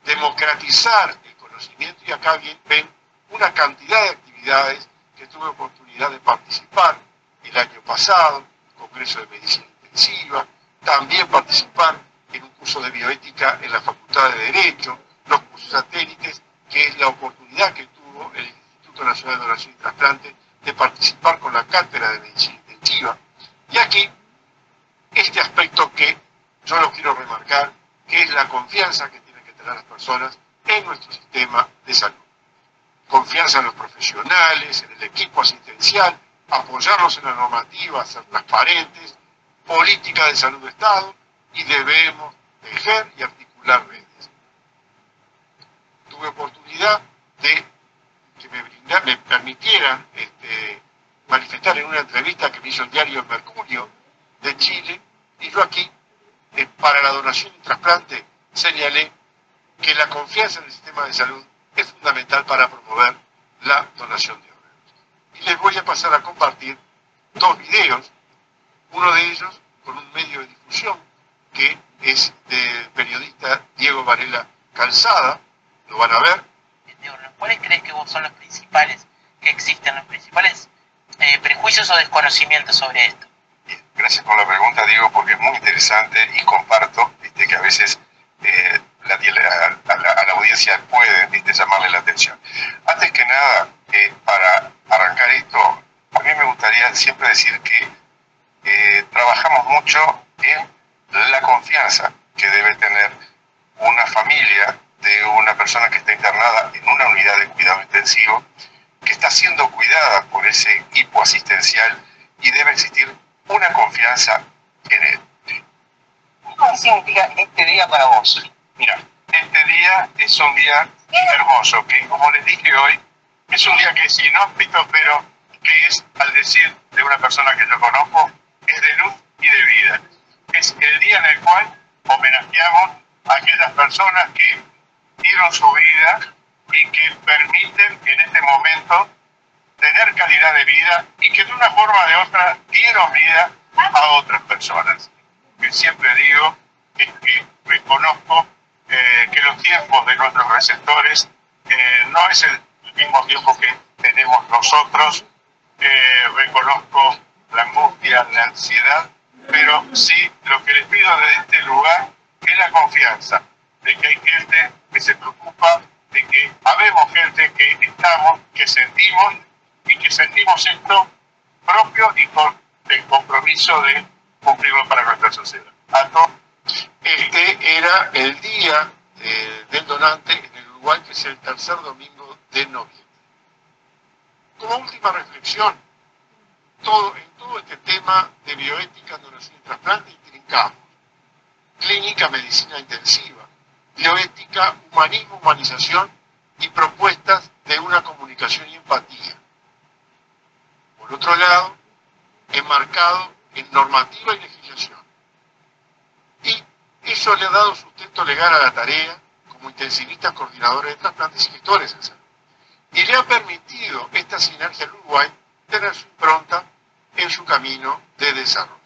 democratizar el conocimiento, y acá ven una cantidad de actividades que tuve oportunidad de participar el año pasado: Congreso de Medicina Intensiva, también participar en un curso de bioética en la Facultad de Derecho, los cursos satélites, que es la oportunidad que tuvo el Instituto Nacional de Donación y Trasplante de participar con la Cátedra de Medicina Intensiva. Y aquí, este aspecto que yo lo quiero remarcar, que es la confianza que tienen que tener las personas en nuestro sistema de salud. Confianza en los profesionales, en el equipo asistencial, apoyarlos en la normativa, ser transparentes, política de salud de Estado, y debemos tejer y articular redes. Tuve oportunidad de que me permitieran manifestar en una entrevista que me hizo el diario El Mercurio de Chile, y yo aquí, para la donación y trasplante, señalé que la confianza en el sistema de salud es fundamental para promover la donación de órganos. Y les voy a pasar a compartir dos videos, uno de ellos con un medio de difusión que es del periodista Diego Varela Calzada, lo van a ver. ¿Cuáles crees que vos son los principales que existen, los principales prejuicios o desconocimientos sobre esto? Gracias por la pregunta, Diego, porque es muy interesante y comparto que a veces a la audiencia puede llamarle la atención. Antes que nada, para arrancar esto, a mí me gustaría siempre decir que trabajamos mucho en la confianza que debe tener una familia de una persona que está internada en una unidad de cuidado intensivo, que está siendo cuidada por ese equipo asistencial, y debe existir una confianza en él. ¿Qué significa este día para vos? Mira, este día es un día hermoso, que, como les dije hoy, es un día que es inhóspito, pero que es, al decir de una persona que yo conozco, es de luz y de vida. Es el día en el cual homenajeamos a aquellas personas que dieron su vida y que permiten en este momento tener calidad de vida, y que de una forma o de otra dieron vida a otras personas. Que siempre digo es que reconozco que los tiempos de nuestros receptores no es el mismo tiempo que tenemos nosotros. Reconozco la angustia, la ansiedad, pero sí lo que les pido desde este lugar es la confianza de que hay gente que se preocupa, de que habemos gente que estamos, que sentimos, y que sentimos esto propio y con el compromiso de cumplirlo para nuestra sociedad. Este era el día del donante en el Uruguay, que es el tercer domingo de noviembre. Como última reflexión, en todo este tema de bioética, donación y trasplante, intrincamos clínica, medicina intensiva, bioética, humanismo, humanización y propuestas de una comunicación y empatía. Por otro lado, enmarcado en normativa y legislación. Y eso le ha dado sustento legal a la tarea como intensivistas, coordinadores de trasplantes y gestores en salud. Y le ha permitido esta sinergia al Uruguay tener su impronta en su camino de desarrollo.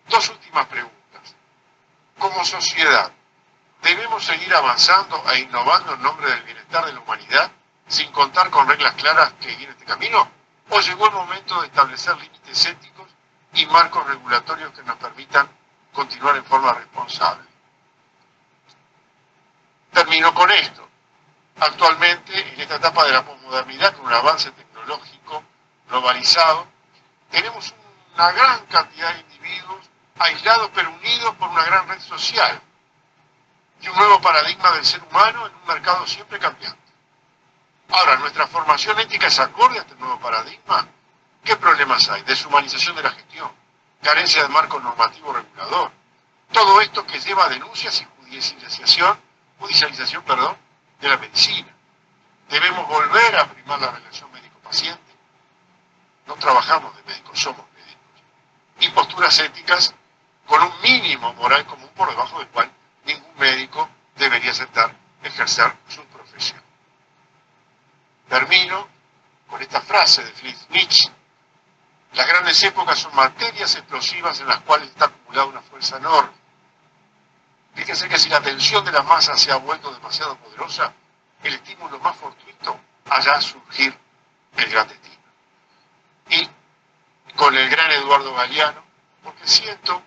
Dos últimas preguntas. Como sociedad, ¿debemos seguir avanzando e innovando en nombre del bienestar de la humanidad sin contar con reglas claras que guíen este camino? ¿O llegó el momento de establecer límites éticos y marcos regulatorios que nos permitan continuar en forma responsable? Termino con esto. Actualmente, en esta etapa de la posmodernidad, con un avance tecnológico globalizado, tenemos una gran cantidad de individuos aislados pero unidos por una gran red social, y un nuevo paradigma del ser humano en un mercado siempre cambiante. Ahora, ¿nuestra formación ética es acorde a este nuevo paradigma? ¿Qué problemas hay? Deshumanización de la gestión, carencia de marco normativo regulador. Todo esto que lleva a denuncias y judicialización, de la medicina. Debemos volver a primar la relación médico-paciente. No trabajamos de médicos, somos médicos. Y posturas éticas con un mínimo moral común por debajo del cual ningún médico debería aceptar ejercer su profesión. Termino con esta frase de Friedrich Nietzsche: las grandes épocas son materias explosivas en las cuales está acumulada una fuerza enorme. Fíjense que si la tensión de la masa se ha vuelto demasiado poderosa, el estímulo más fortuito hará surgir el gran destino. Y con el gran Eduardo Galeano, porque siento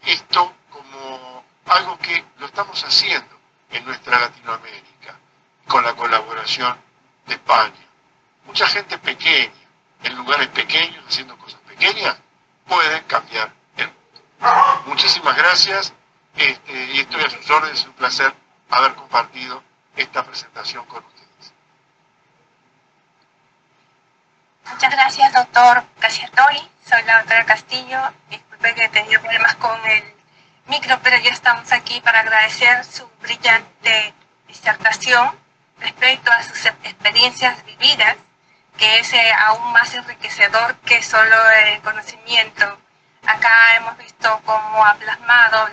esto como algo que lo estamos haciendo en nuestra Latinoamérica, con la colaboración de España. Mucha gente pequeña, en lugares pequeños, haciendo cosas pequeñas, pueden cambiar el mundo. Muchísimas gracias, y estoy a sus órdenes. Es un placer haber compartido esta presentación con ustedes. Muchas gracias, doctor Cacciatore. Soy la doctora Castillo. Disculpe que he tenido problemas con el micro, pero ya estamos aquí para agradecer su brillante disertación respecto a sus experiencias vividas, que es aún más enriquecedor que solo el conocimiento. Acá hemos visto cómo ha plasmado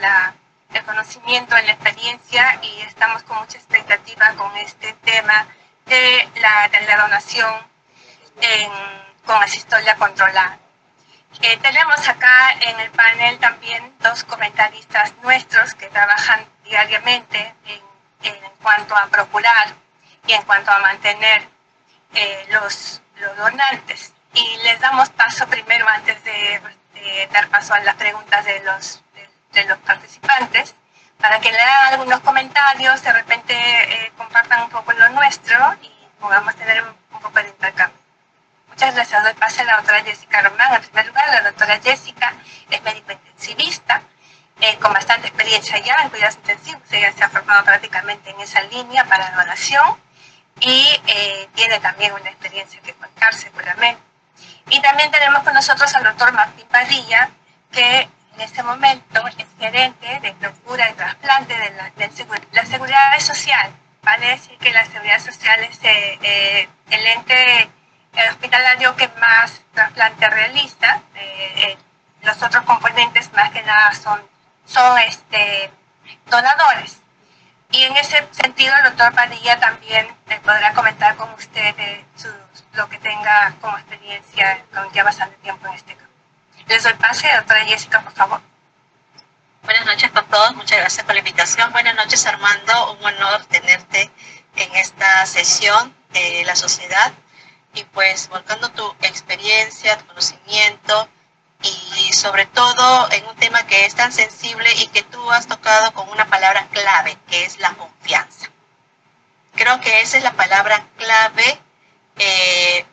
el conocimiento en la experiencia, y estamos con mucha expectativa con este tema de la donación con asistolia controlada. Tenemos acá en el panel también dos comentaristas nuestros que trabajan diariamente en cuanto a procurar y en cuanto a mantener los donantes. Y les damos paso primero, antes de dar paso a las preguntas de los participantes, para que le hagan algunos comentarios, de repente compartan un poco lo nuestro y podamos tener un poco de intercambio. Muchas gracias. Doy paso a la doctora Jessica Román. En primer lugar, la doctora Jessica es médico intensivista, con bastante experiencia ya en cuidados intensivos. Ella se ha formado prácticamente en esa línea para la donación, y tiene también una experiencia que contar seguramente. Y también tenemos con nosotros al doctor Martín Padilla, que en este momento es gerente de procura y trasplante de la Seguridad Social. Vale decir que la Seguridad Social es el ente hospitalario que más trasplante realiza. Los otros componentes más que nada son donadores. Y en ese sentido, el doctor Padilla también podrá comentar con usted lo que tenga como experiencia con ya bastante tiempo en este campo. Les doy pase, doctora Jessica, por favor. Buenas noches con todos, muchas gracias por la invitación. Buenas noches, Armando, un honor tenerte en esta sesión de la sociedad, y pues volcando tu experiencia, tu conocimiento, y sobre todo en un tema que es tan sensible y que tú has tocado con una palabra clave, que es la confianza. Creo que esa es la palabra clave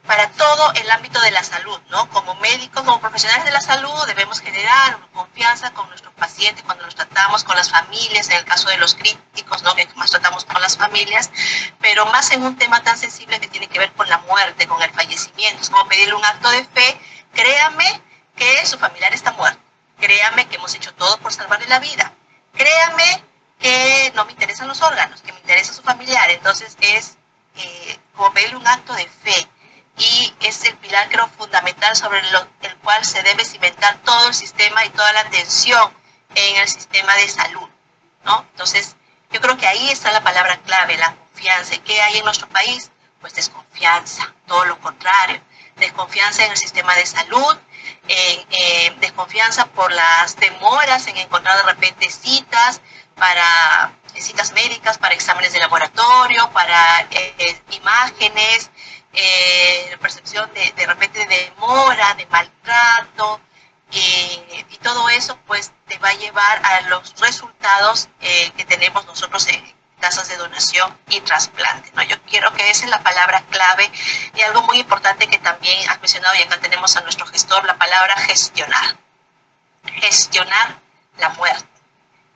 para todo el ámbito de la salud, ¿no? Como médicos, como profesionales de la salud, debemos generar una confianza con nuestros pacientes cuando los tratamos, con las familias, en el caso de los críticos, ¿no? Que más tratamos con las familias, pero más en un tema tan sensible que tiene que ver con la muerte, con el fallecimiento. Es como pedirle un acto de fe. Créame que su familiar está muerto. Créame que hemos hecho todo por salvarle la vida. Créame que no me interesan los órganos, que me interesa su familiar. Entonces es como pedirle un acto de fe, y es el pilar, creo, fundamental sobre el cual se debe cimentar todo el sistema y toda la atención en el sistema de salud, ¿no? Entonces yo creo que ahí está la palabra clave, la confianza. ¿Y qué hay en nuestro país? Pues desconfianza, todo lo contrario. Desconfianza en el sistema de salud, desconfianza por las demoras en encontrar de repente citas médicas, para exámenes de laboratorio, para imágenes, percepción de repente de demora, de maltrato, y todo eso pues te va a llevar a los resultados que tenemos nosotros en casas de donación y trasplante, ¿no? Yo quiero que esa es la palabra clave, y algo muy importante que también has mencionado, y acá tenemos a nuestro gestor, la palabra gestionar. Gestionar la muerte.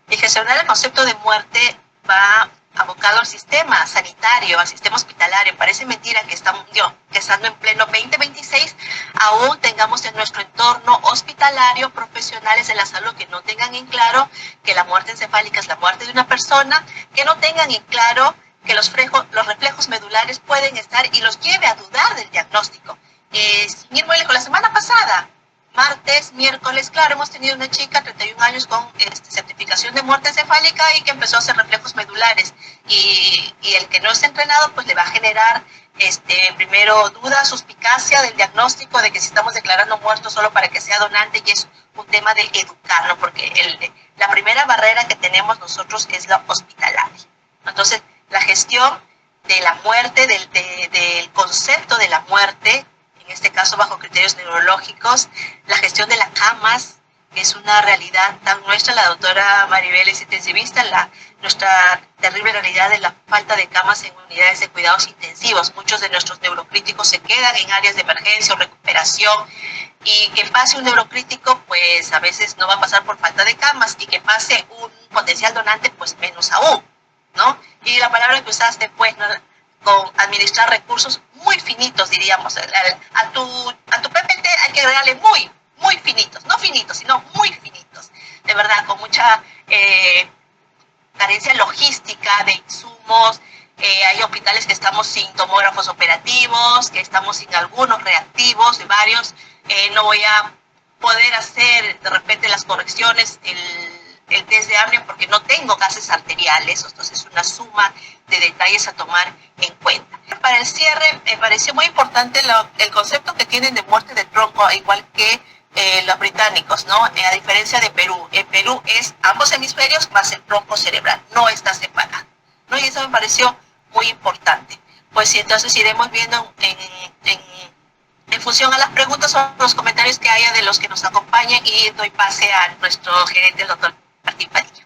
Y gestionar el concepto de muerte va abocado al sistema sanitario, al sistema hospitalario. Parece mentira que estando en pleno 2026, aún tengamos en nuestro entorno hospitalario profesionales de la salud que no tengan en claro que la muerte encefálica es la muerte de una persona, que no tengan en claro que los reflejos medulares pueden estar y los lleve a dudar del diagnóstico. Sin ir muy lejos, la semana pasada, martes, miércoles, claro, hemos tenido una chica, 31 años, con certificación de muerte encefálica y que empezó a hacer reflejos medulares. Y el que no está entrenado, pues le va a generar primero duda, suspicacia del diagnóstico, de que si estamos declarando muerto solo para que sea donante, y es un tema de educarlo, porque la primera barrera que tenemos nosotros es la hospitalaria. Entonces, la gestión de la muerte, del concepto de la muerte, en este caso bajo criterios neurológicos, la gestión de las camas, que es una realidad tan nuestra. La doctora Maribel es intensivista, nuestra terrible realidad de la falta de camas en unidades de cuidados intensivos. Muchos de nuestros neurocríticos se quedan en áreas de emergencia o recuperación, y que pase un neurocrítico, pues a veces no va a pasar por falta de camas, y que pase un potencial donante, pues menos aún, ¿no? Y la palabra que usaste, pues, ¿no?, con administrar recursos muy finitos, diríamos. A tu PPT hay que agregarle muy finitos, no finitos, sino muy finitos, de verdad, con mucha carencia logística de insumos. Hay hospitales que estamos sin tomógrafos operativos, que estamos sin algunos reactivos de varios. No voy a poder hacer de repente las correcciones, el test de apnea, porque no tengo gases arteriales. Entonces es una suma de detalles a tomar en cuenta. Para el cierre, me pareció muy importante el concepto que tienen de muerte de tronco, igual que los británicos, ¿no? A diferencia de Perú. En Perú es ambos hemisferios más el tronco cerebral, no está separado, ¿no? Y eso me pareció muy importante. Pues sí, entonces iremos viendo en función a las preguntas o los comentarios que haya de los que nos acompañan, y doy pase a nuestro gerente, el doctor Martín Padilla.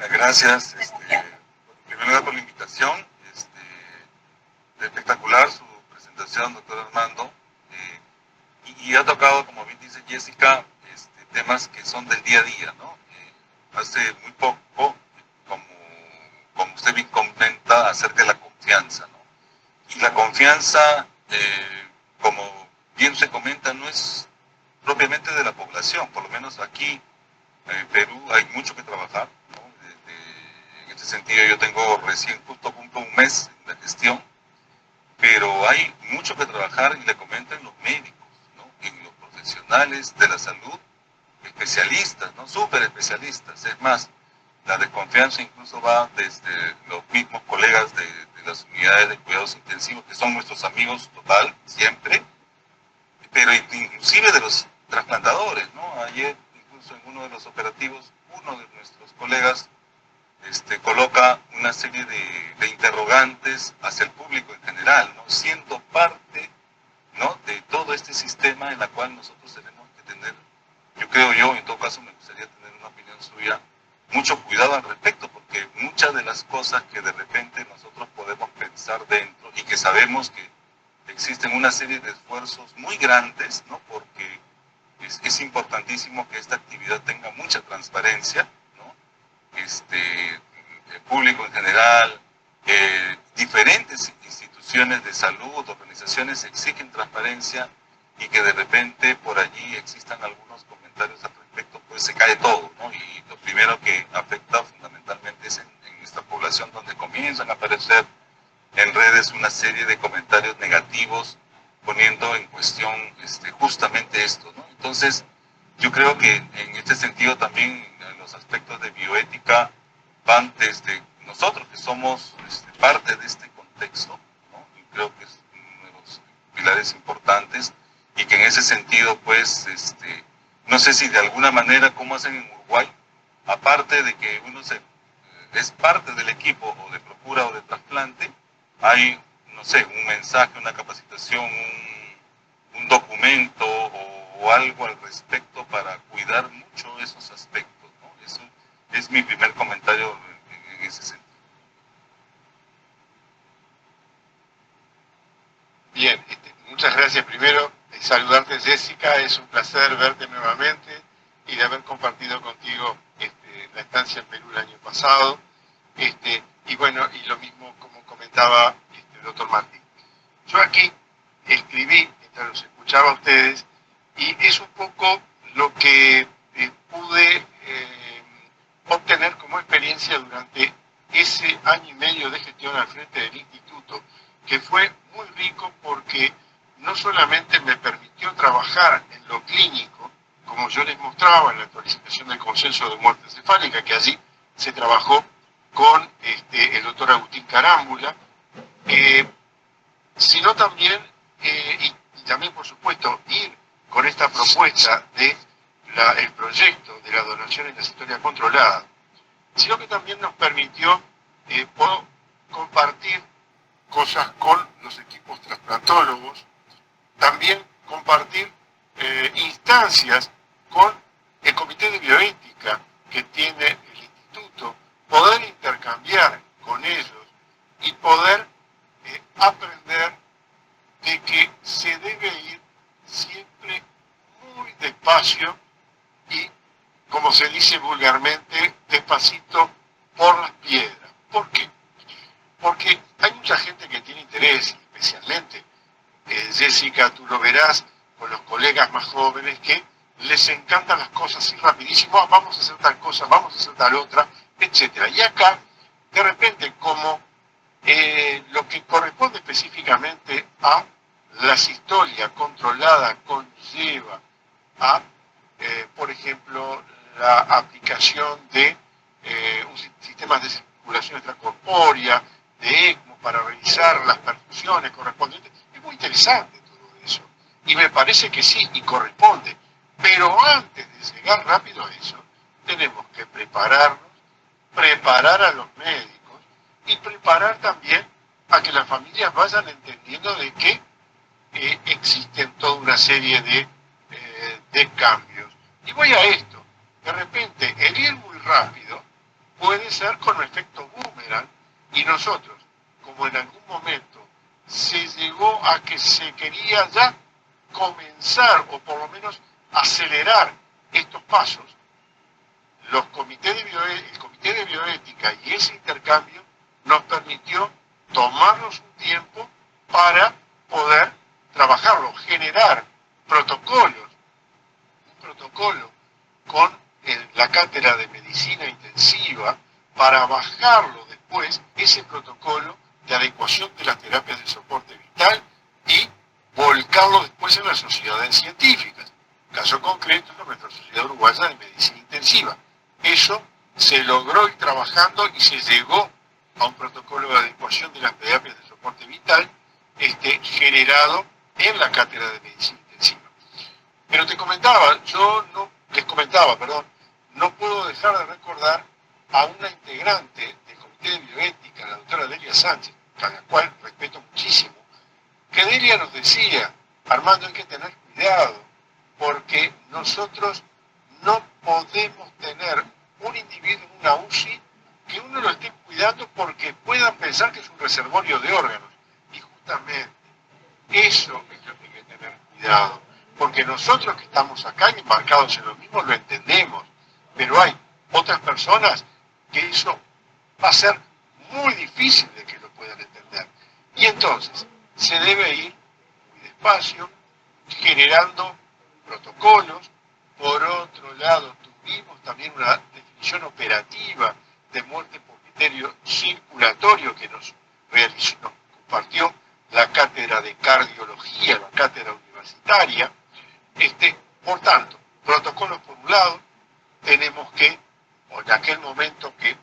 Gracias, en primer lugar, por la invitación. Espectacular su presentación, doctor Armando. Y ha tocado, como bien dice Jessica, temas que son del día a día, ¿no? Hace muy poco, como usted bien comenta, acerca de la confianza, ¿no? Y la confianza, como bien se comenta, no es propiamente de la población. Por lo menos aquí en Perú hay mucho que trabajar, ¿no? En este sentido, yo tengo justo cumplo un mes en la gestión, pero hay mucho que trabajar, y le comento, en los médicos, ¿no? En los profesionales de la salud, especialistas, ¿no? Súper especialistas. Es más, la desconfianza incluso va desde los mismos colegas de las unidades de cuidados intensivos, que son nuestros amigos total, siempre, pero inclusive de los trasplantadores, ¿no? Ayer, incluso en uno de los operativos, uno de nuestros colegas coloca una serie de interrogantes hacia el público en general, ¿no? Siendo parte, ¿no?, de todo este sistema en la cual nosotros tenemos que tener, yo en todo caso me gustaría tener una opinión suya, mucho cuidado al respecto, porque muchas de las cosas que de repente nosotros podemos pensar dentro, y que sabemos que existen una serie de esfuerzos muy grandes, ¿no?, porque es importantísimo que esta actividad tenga mucha transparencia, ¿no? El público en general, diferentes instituciones de salud, organizaciones exigen transparencia, y que de repente por allí existan algunos comentarios al respecto, pues se cae todo, ¿no? Y lo primero que afecta fundamentalmente es en nuestra población, donde comienzan a aparecer en redes una serie de comentarios negativos, poniendo en cuestión justamente esto, ¿no? Entonces, yo creo que en este sentido también en los aspectos de bioética van desde nosotros, que somos parte de este contexto, ¿no? Y creo que es uno de los pilares importantes, y que en ese sentido, pues, no sé si de alguna manera, como hacen en Uruguay, aparte de que uno es parte del equipo o de procura o de trasplante, hay, no sé, un mensaje, una capacitación, un documento o algo al respecto para cuidar mucho esos aspectos, ¿no? Eso es mi primer comentario en ese sentido. Bien, muchas gracias. Primero, saludarte, Jessica, es un placer verte nuevamente y de haber compartido contigo la estancia en Perú el año pasado. pasado, y bueno, y lo mismo como comentaba el doctor Martín. Yo aquí escribí, mientras los escuchaba a ustedes, y es un poco lo que pude obtener como experiencia durante ese año y medio de gestión al frente del instituto, que fue muy rico porque no solamente me permitió trabajar en lo clínico, como yo les mostraba en la actualización del consenso de muerte encefálica, que allí se trabajó con el doctor Agustín Carámbula, sino también, y también por supuesto, ir con esta propuesta de el proyecto de la donación en la historia controlada, sino que también nos permitió compartir cosas con los equipos trasplantólogos, también compartir instancias con el comité de bioética que tiene el instituto, poder intercambiar con ellos y poder aprender de que se debe ir siempre muy despacio y, como se dice vulgarmente, despacito por las piedras. ¿Por qué? Porque hay mucha gente que tiene interés, especialmente, Jessica, tú lo verás con los colegas más jóvenes, que les encantan las cosas así rapidísimo, vamos a hacer tal cosa, vamos a hacer tal otra, etc. Y acá, de repente, como lo que corresponde específicamente a la sistolia controlada conlleva a, por ejemplo, la aplicación de un sistema de circulación extracorpórea, de ECMO, para realizar las perfusiones correspondientes. Es muy interesante todo eso. Y me parece que sí, y corresponde. Pero antes de llegar rápido a eso, tenemos que prepararnos, preparar a los médicos y preparar también a que las familias vayan entendiendo de que existen toda una serie de cambios. Y voy a esto. De repente, el ir muy rápido puede ser con efecto boomerang, y nosotros, como en algún momento se llegó a que se quería ya comenzar, o por lo menos acelerar estos pasos, el comité de bioética y ese intercambio nos permitió tomarnos un tiempo para poder trabajarlo, generar protocolos, un protocolo con la cátedra de medicina intensiva para bajarlo después, ese protocolo de adecuación de las terapias de soporte vital, y volcarlo después en las sociedades científicas. Caso concreto, nuestra Sociedad Uruguaya de Medicina Intensiva. Eso se logró ir trabajando y se llegó a un protocolo de adecuación de las terapias de soporte vital generado en la cátedra de medicina intensiva. Pero les comentaba, no puedo dejar de recordar a una integrante del comité de bioética, la doctora Delia Sánchez, a la cual respeto muchísimo, que Delia nos decía: Armando, hay que tener cuidado, porque nosotros no podemos tener un individuo en una UCI que uno lo esté cuidando porque puedan pensar que es un reservorio de órganos. Y justamente eso es lo que hay que tener cuidado, porque nosotros que estamos acá embarcados en lo mismo lo entendemos, pero hay otras personas que eso va a ser muy difícil de que lo puedan entender. Y entonces se debe ir muy despacio, generando protocolos. Por otro lado, tuvimos también una definición operativa de muerte por criterio circulatorio que nos compartió la cátedra de cardiología, la cátedra universitaria. Por tanto, protocolos por un lado, tenemos que, o en aquel momento que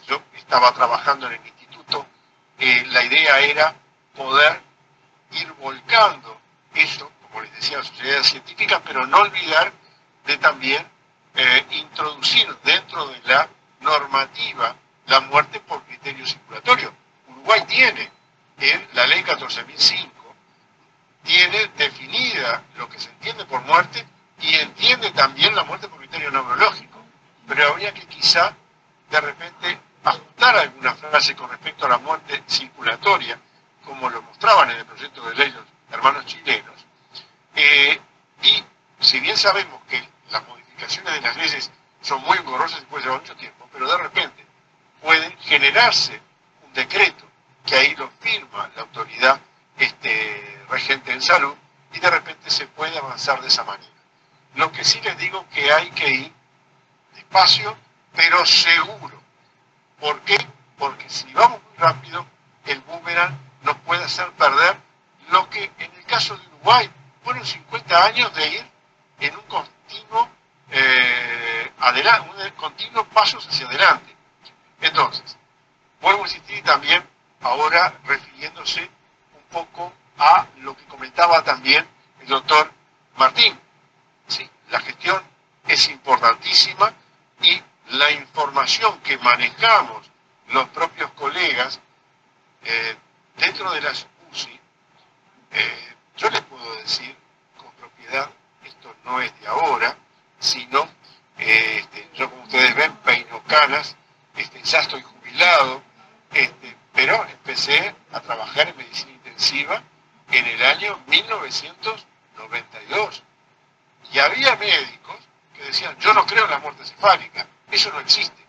yo estaba trabajando en el instituto, la idea era poder ir volcando eso, como les decía, a la sociedad científica, pero no olvidar de también introducir dentro de la normativa la muerte por criterio circulatorio. Uruguay tiene, en la ley 14.005, tiene definida lo que se entiende por muerte y entiende también la muerte por criterio neurológico. Pero habría que quizá, de repente, ajustar alguna frase con respecto a la muerte circulatoria, como lo mostraban en el proyecto de ley los hermanos chilenos. Y si bien sabemos que las modificaciones de las leyes son muy engorrosas y puede llevar mucho tiempo, pero de repente generarse un decreto, que ahí lo firma la autoridad regente en salud, y de repente se puede avanzar de esa manera. Lo que sí les digo que hay que ir despacio, pero seguro. ¿Por qué? Porque si vamos muy rápido, el boomerang nos puede hacer perder lo que en el caso de Uruguay fueron 50 años de ir en un continuo, continuo pasos hacia adelante. Entonces, vuelvo a insistir también, ahora refiriéndose un poco a lo que comentaba también el doctor Martín. Sí, la gestión es importantísima y la información que manejamos los propios colegas dentro de las UCI, yo les puedo decir con propiedad, esto no es de ahora, sino, yo como ustedes ven, peino canas, ya estoy jubilado, pero empecé a trabajar en medicina intensiva en el año 1992. Y había médicos que decían, yo no creo en la muerte cefálica, eso no existe.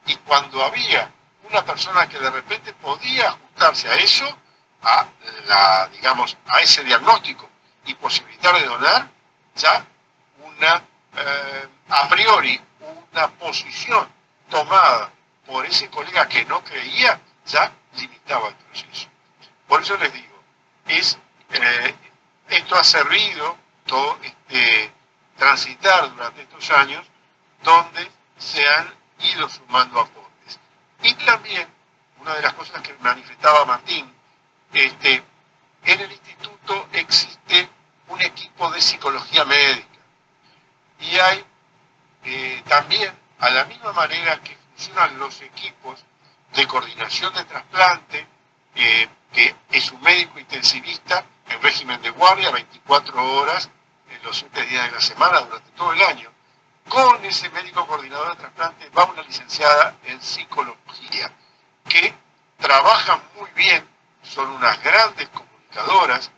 Y cuando había una persona que de repente podía ajustarse a eso, a ese diagnóstico y posibilitar de donar, ya a priori, una posición tomada por ese colega que no creía, ya limitaba el proceso. Por eso les digo, esto ha servido todo transitar durante estos años donde se han ido sumando aportes. Y también, una de las cosas que manifestaba Martín, en el instituto existe un equipo de psicología médica y hay también, a la misma manera que funcionan los equipos de coordinación de trasplante, que es un médico intensivista en régimen de guardia 24 horas en los 7 días de la semana durante todo el año. Con ese médico coordinador de trasplante va una licenciada en psicología que trabajan muy bien, son unas grandes comunicadoras.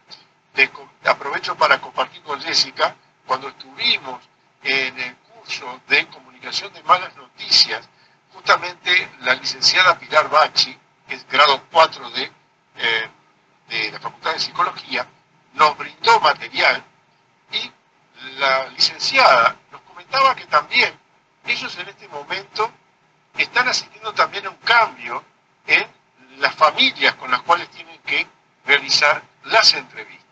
Aprovecho para compartir con Jessica, cuando estuvimos en el curso de comunicación de malas noticias, justamente la licenciada Pilar Bachi, que es grado 4 de la Facultad de Psicología, nos brindó material y la licenciada nos comentaba que también ellos en este momento están asistiendo también a un cambio en las familias con las cuales tienen que realizar las entrevistas.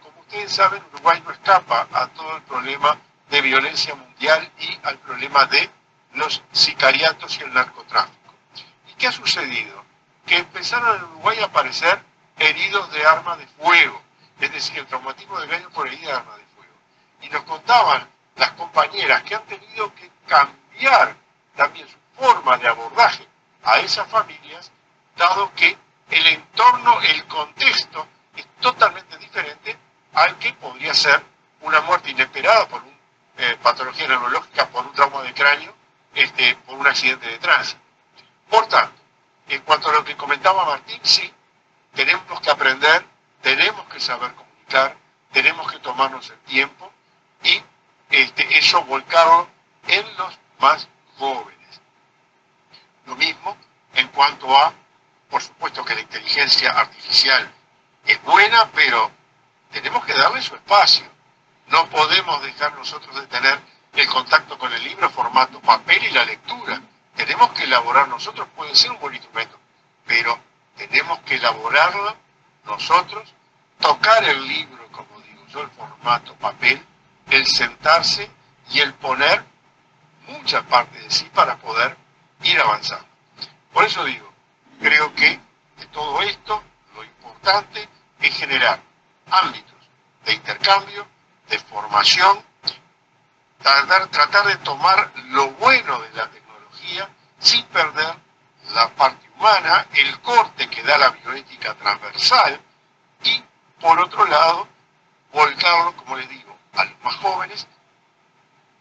Como ustedes saben, Uruguay no escapa a todo el problema de violencia mundial y al problema de los sicariatos y el narcotráfico. ¿Y qué ha sucedido? Que empezaron en Uruguay a aparecer heridos de arma de fuego, es decir, el traumatismo de daño por herida de arma de fuego. Y nos contaban las compañeras que han tenido que cambiar también su forma de abordaje a esas familias, dado que el entorno, el contexto es totalmente diferente al que podría ser una muerte inesperada por una patología neurológica, por un trauma de cráneo, por un accidente de tránsito. Por tanto, en cuanto a lo que comentaba Martín, sí, tenemos que aprender, tenemos que saber comunicar, tenemos que tomarnos el tiempo y eso volcarlo en los más jóvenes. Lo mismo en cuanto a, por supuesto que la inteligencia artificial es buena, pero tenemos que darle su espacio. No podemos dejar nosotros de tener el contacto con el libro, formato papel y la lectura. Tenemos que elaborar nosotros, puede ser un buen instrumento, pero tenemos que elaborarlo nosotros, tocar el libro, como digo yo, el formato papel, el sentarse y el poner mucha parte de sí para poder ir avanzando. Por eso digo, creo que de todo esto, lo importante es generar ámbitos de intercambio, de formación, tratar de tomar lo bueno de la tecnología sin perder la parte humana, el corte que da la bioética transversal y, por otro lado, volcarlo, como les digo, a los más jóvenes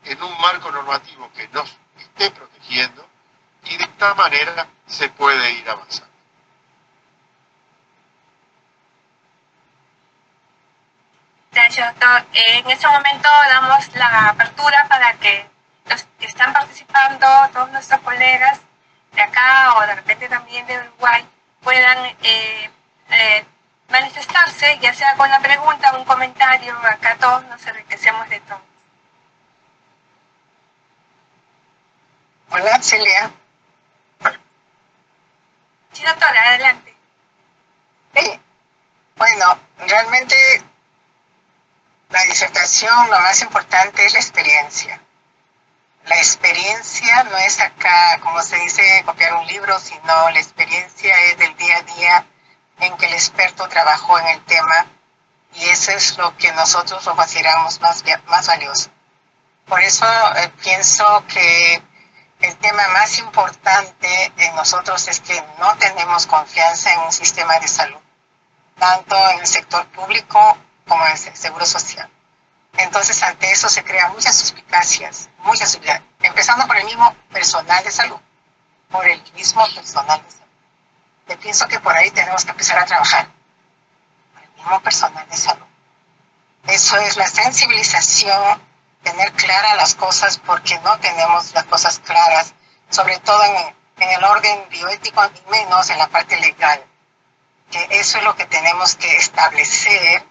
en un marco normativo que nos esté protegiendo y de esta manera se puede ir avanzando. Gracias, doctor. En este momento damos la apertura para que los que están participando, todos nuestros colegas, de acá o de repente también de Uruguay puedan manifestarse, ya sea con una pregunta o un comentario. Acá todos nos enriquecemos de todo. Hola, Celia. Sí, doctora, adelante. Sí. Bueno, realmente la disertación, lo más importante es la experiencia. La experiencia no es acá, como se dice, copiar un libro, sino la experiencia es del día a día en que el experto trabajó en el tema, y eso es lo que nosotros lo consideramos más valioso. Por eso pienso que el tema más importante en nosotros es que no tenemos confianza en un sistema de salud, tanto en el sector público como en el seguro social. Entonces, ante eso se crean muchas suspicacias, empezando por el mismo personal de salud, Yo pienso que por ahí tenemos que empezar a trabajar, por el mismo personal de salud. Eso es la sensibilización, tener claras las cosas, porque no tenemos las cosas claras, sobre todo en el orden bioético y menos en la parte legal. Que eso es lo que tenemos que establecer,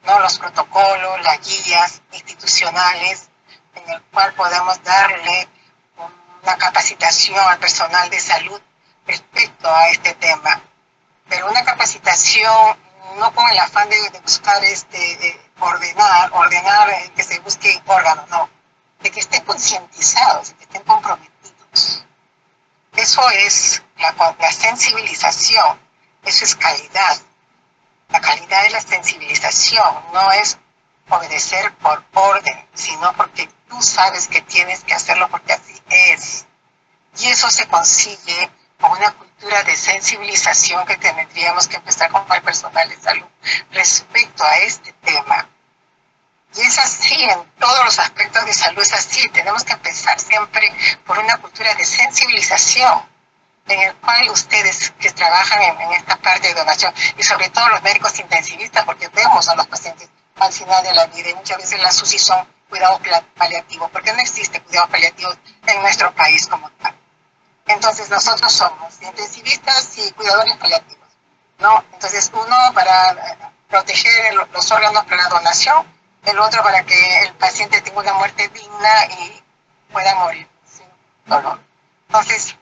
¿no? Los protocolos, las guías institucionales, en el cual podemos darle una capacitación al personal de salud respecto a este tema. Pero una capacitación no con el afán de buscar ordenar que se busque órganos, no, de que estén concientizados, de que estén comprometidos. Eso es la sensibilización, eso es calidad. La calidad es la sensibilización, no es obedecer por orden, sino porque tú sabes que tienes que hacerlo porque así es. Y eso se consigue con una cultura de sensibilización que tendríamos que empezar con el personal de salud respecto a este tema. Y es así en todos los aspectos de salud, es así. Tenemos que empezar siempre por una cultura de sensibilización, en el cual ustedes que trabajan en esta parte de donación, y sobre todo los médicos intensivistas, porque vemos a los pacientes al final de la vida, y muchas veces las UCI son cuidados paliativos, porque no existe cuidados paliativos en nuestro país como tal. Entonces nosotros somos intensivistas y cuidadores paliativos, ¿no? Entonces uno para proteger los órganos para la donación, el otro para que el paciente tenga una muerte digna y pueda morir sin dolor. Entonces,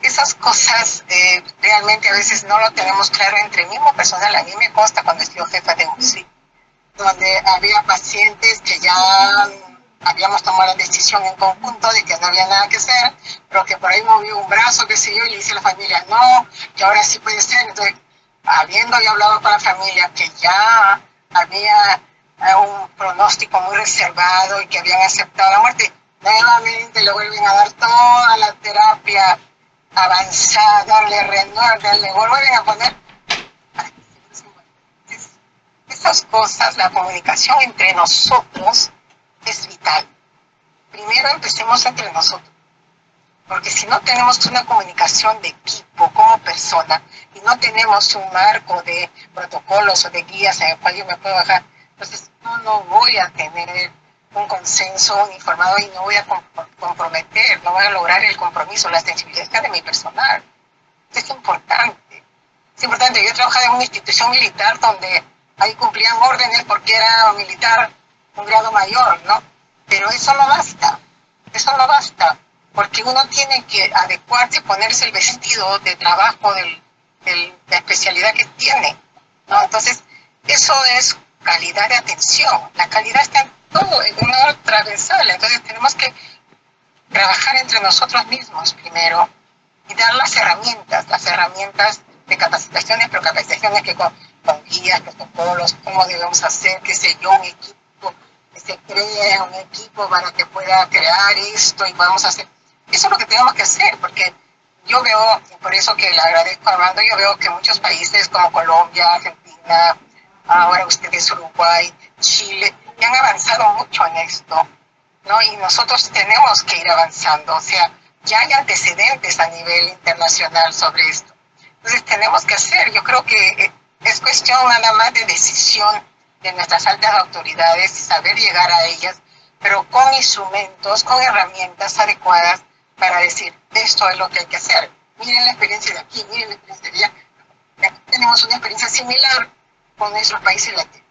esas cosas realmente a veces no lo tenemos claro entre el mismo personal. A mí me consta cuando estuve jefa de UCI, donde había pacientes que ya habíamos tomado la decisión en conjunto de que no había nada que hacer, pero que por ahí movió un brazo, qué sé yo, y le dice a la familia, no, que ahora sí puede ser. Entonces, habiendo yo hablado con la familia que ya había un pronóstico muy reservado y que habían aceptado la muerte, nuevamente le vuelven a dar toda la terapia avanzada, darle Renor, le vuelven a poner. Estas cosas, la comunicación entre nosotros es vital. Primero empecemos entre nosotros, porque si no tenemos una comunicación de equipo como persona y no tenemos un marco de protocolos o de guías en el cual yo me puedo bajar, entonces no voy a tener un consenso uniformado y no voy a comprometer, no voy a lograr el compromiso, la sensibilización de mi personal. Es importante. Es importante. Yo trabajaba en una institución militar donde ahí cumplían órdenes porque era militar un grado mayor, ¿no? Pero eso no basta. Eso no basta. Porque uno tiene que adecuarse, ponerse el vestido de trabajo de la especialidad que tiene, ¿no? Entonces, eso es calidad de atención. La calidad está en todo, en una transversal. Entonces, tenemos que trabajar entre nosotros mismos primero y dar las herramientas de capacitaciones, pero capacitaciones que con guías, protocolos, cómo debemos hacer, qué sé yo, un equipo, que se crea un equipo para que pueda crear esto y podamos hacer. Eso es lo que tenemos que hacer, porque yo veo, y por eso que le agradezco a Armando, yo veo que muchos países como Colombia, Argentina, ahora ustedes Uruguay, Chile, ya han avanzado mucho en esto, ¿no? Y nosotros tenemos que ir avanzando, o sea, ya hay antecedentes a nivel internacional sobre esto. Entonces tenemos que hacer, yo creo que es cuestión nada más de decisión de nuestras altas autoridades y saber llegar a ellas, pero con instrumentos, con herramientas adecuadas para decir, esto es lo que hay que hacer. miren la experiencia de aquí, miren la experiencia de allá. Aquí tenemos una experiencia similar con nuestros países latinos.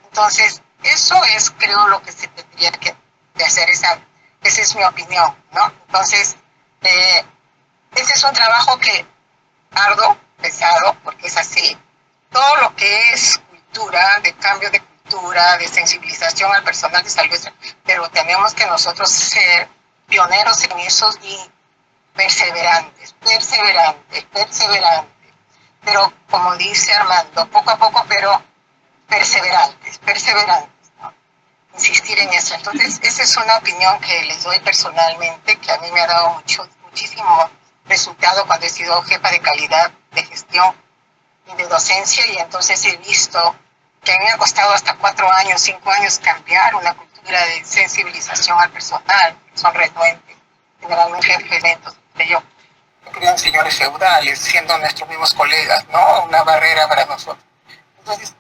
Entonces, eso es, creo, lo que se tendría que hacer, esa es mi opinión, ¿no? Entonces, ese es un trabajo que arduo, pesado, porque es así. Todo lo que es cultura, de cambio de cultura, de sensibilización al personal de salud, pero tenemos que nosotros ser pioneros en eso y perseverantes. Pero como dice Armando, poco a poco, pero perseverantes, ¿no? Insistir en eso. Entonces, esa es una opinión que les doy personalmente, que a mí me ha dado muchísimo resultado cuando he sido jefa de calidad de gestión y de docencia, y entonces he visto que a mí me ha costado hasta 4 años, 5 años cambiar una cultura de sensibilización al personal, que son renuentes, generalmente jefes, yo crean señores feudales, siendo nuestros mismos colegas, ¿no? Una barrera para nosotros. Entonces,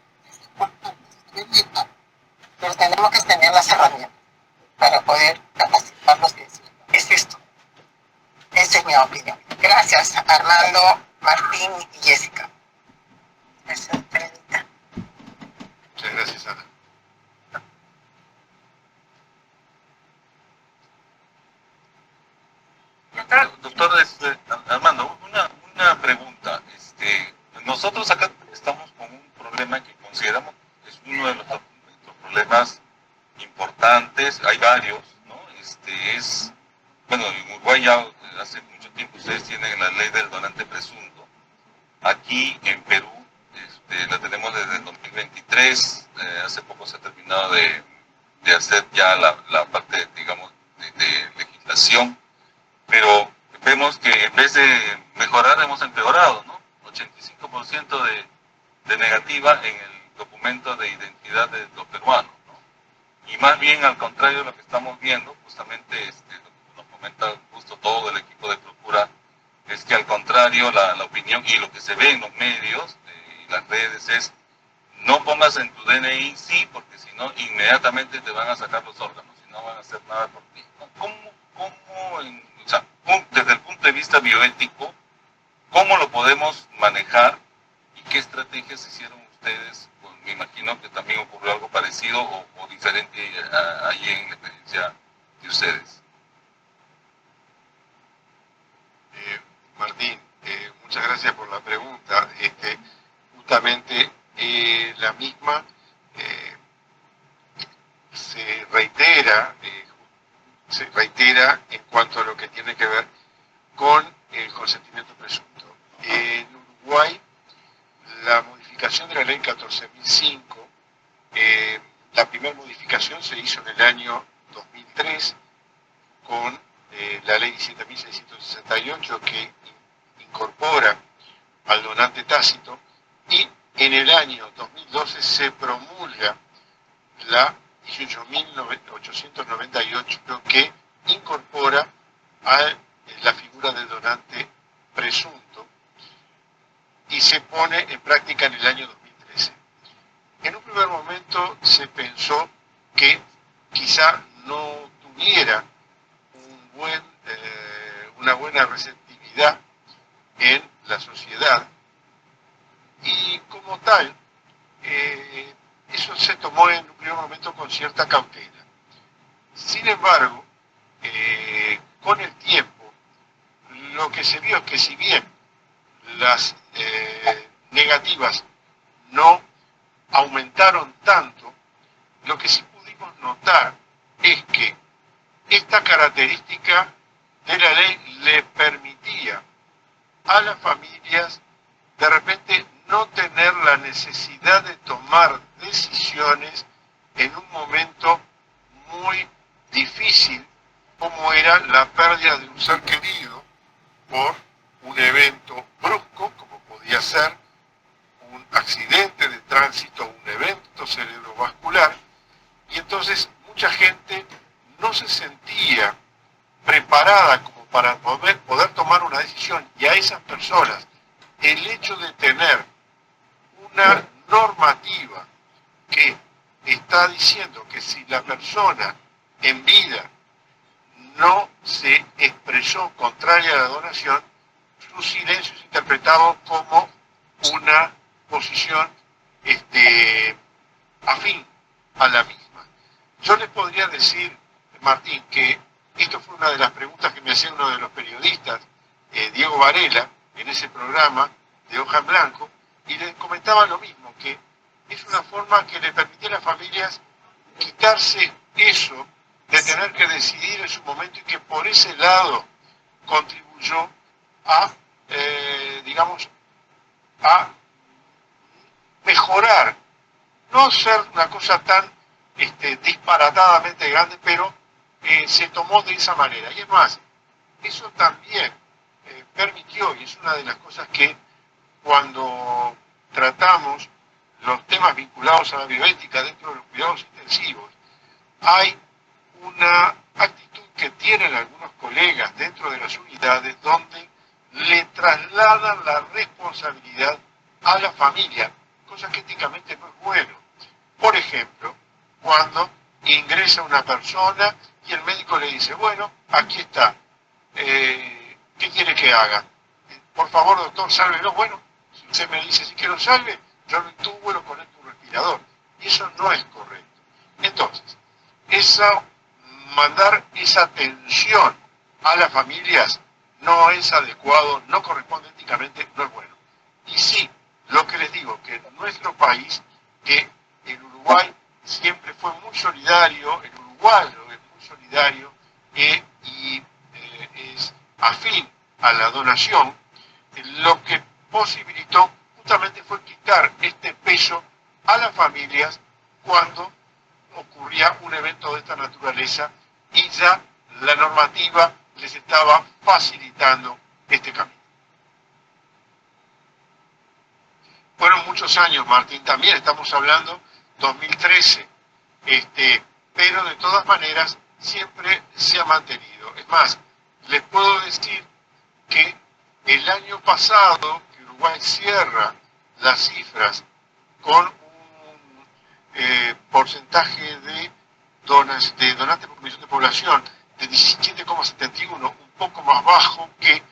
pero tenemos que tener las herramientas para poder capacitarlos. Es esto. Esa es mi opinión. Gracias, Armando, Martín y Jessica. Gracias, Benedita. Muchas gracias, Ana. Doctor Armando, una pregunta. Nosotros acá estamos con un problema que consideramos es uno de nuestros problemas importantes. Hay varios, ¿no? Bueno, en Uruguay ya hace mucho tiempo ustedes tienen la ley del donante presunto. Aquí en Perú la tenemos desde el 2023. Hace poco se ha terminado de hacer ya la parte, digamos, de legislación. Pero vemos que en vez de mejorar hemos empeorado, ¿no? 85% de negativa en el documento de identidad de los peruanos, ¿no? Y más bien al contrario de lo que estamos viendo, justamente lo que nos comenta justo todo el equipo de Procura, es que al contrario la opinión y lo que se ve en los medios y las redes es no pongas en tu DNI sí, porque si no inmediatamente te van a sacar los órganos y no van a hacer nada por ti. Desde el punto de vista bioético, ¿cómo lo podemos manejar y qué estrategias hicieron ustedes? Pues me imagino que también ocurrió algo parecido o diferente allí en la experiencia de ustedes. Martín, muchas gracias por la pregunta. Justamente la misma se reitera en cuanto a lo que tiene que ver con el consentimiento presunto. En Uruguay, la modificación de la ley 14.005, la primera modificación se hizo en el año 2003 con la ley 17.668 que incorpora al donante tácito, y en el año 2012 se promulga la 18.898 que incorpora a la figura del donante presunto y se pone en práctica en el año 2013. En un primer momento se pensó que quizá no tuviera una buena receptividad en la sociedad, y como tal eso se tomó en un primer momento con cierta cautela. Sin embargo, con el tiempo, lo que se vio es que si bien las negativas no aumentaron tanto, lo que sí pudimos notar es que esta característica de la ley le permitía a las familias de repente no tener la necesidad de tomar decisiones en un momento muy difícil, como era la pérdida de un ser querido por un evento brusco, como podía ser un accidente de tránsito, un evento cerebrovascular, y entonces mucha gente no se sentía preparada como para poder tomar una decisión, y a esas personas el hecho de tener una normativa que está diciendo que si la persona en vida no se expresó contraria a la donación, su silencio es interpretado como una posición afín a la misma. Yo les podría decir, Martín, que esto fue una de las preguntas que me hacía uno de los periodistas, Diego Varela, en ese programa de Hoja en Blanco, y les comentaba lo mismo, que es una forma que le permite a las familias quitarse eso de tener que decidir en su momento, y que por ese lado contribuyó a, digamos, a mejorar, no ser una cosa tan disparatadamente grande, pero se tomó de esa manera. Y es más, eso también permitió, y es una de las cosas que cuando tratamos los temas vinculados a la bioética dentro de los cuidados intensivos, hay una actitud que tienen algunos colegas dentro de las unidades donde le trasladan la responsabilidad a la familia, cosa que éticamente no es bueno. Por ejemplo, cuando ingresa una persona y el médico le dice, bueno, aquí está, ¿qué quiere que haga? Por favor, doctor, sálvelo. Bueno, si usted me dice si quiero salve, yo lo intubo y lo conecto a un respirador. Y eso no es correcto. Entonces, mandar esa atención a las familias no es adecuado, no corresponde éticamente, no es bueno. Y sí, lo que les digo, que en nuestro país, que el Uruguay siempre fue muy solidario, el uruguayo es muy solidario y es afín a la donación, lo que posibilitó justamente fue quitar este peso a las familias cuando ocurría un evento de esta naturaleza, y ya la normativa les estaba facilitando este camino. Fueron muchos años, Martín, también estamos hablando 2013, pero de todas maneras siempre se ha mantenido. Es más, les puedo decir que el año pasado, que Uruguay cierra las cifras con un porcentaje de donantes por millón de población de 17,71, un poco más bajo que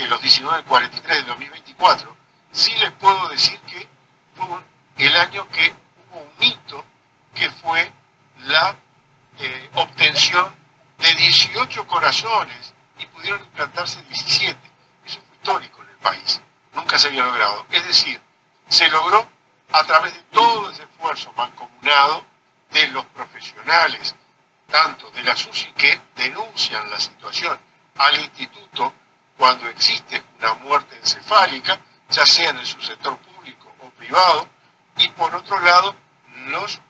los 19,43 del 2024, sí les puedo decir que fue el año que hubo un hito, que fue la obtención de 18 corazones y pudieron implantarse 17. Eso fue histórico en el país, nunca se había logrado. Es decir, se logró a través de todo ese esfuerzo mancomunado de los profesionales, tanto de la SUSI, que denuncian la situación al instituto cuando existe una muerte encefálica, ya sea en el subsector público o privado, y por otro lado los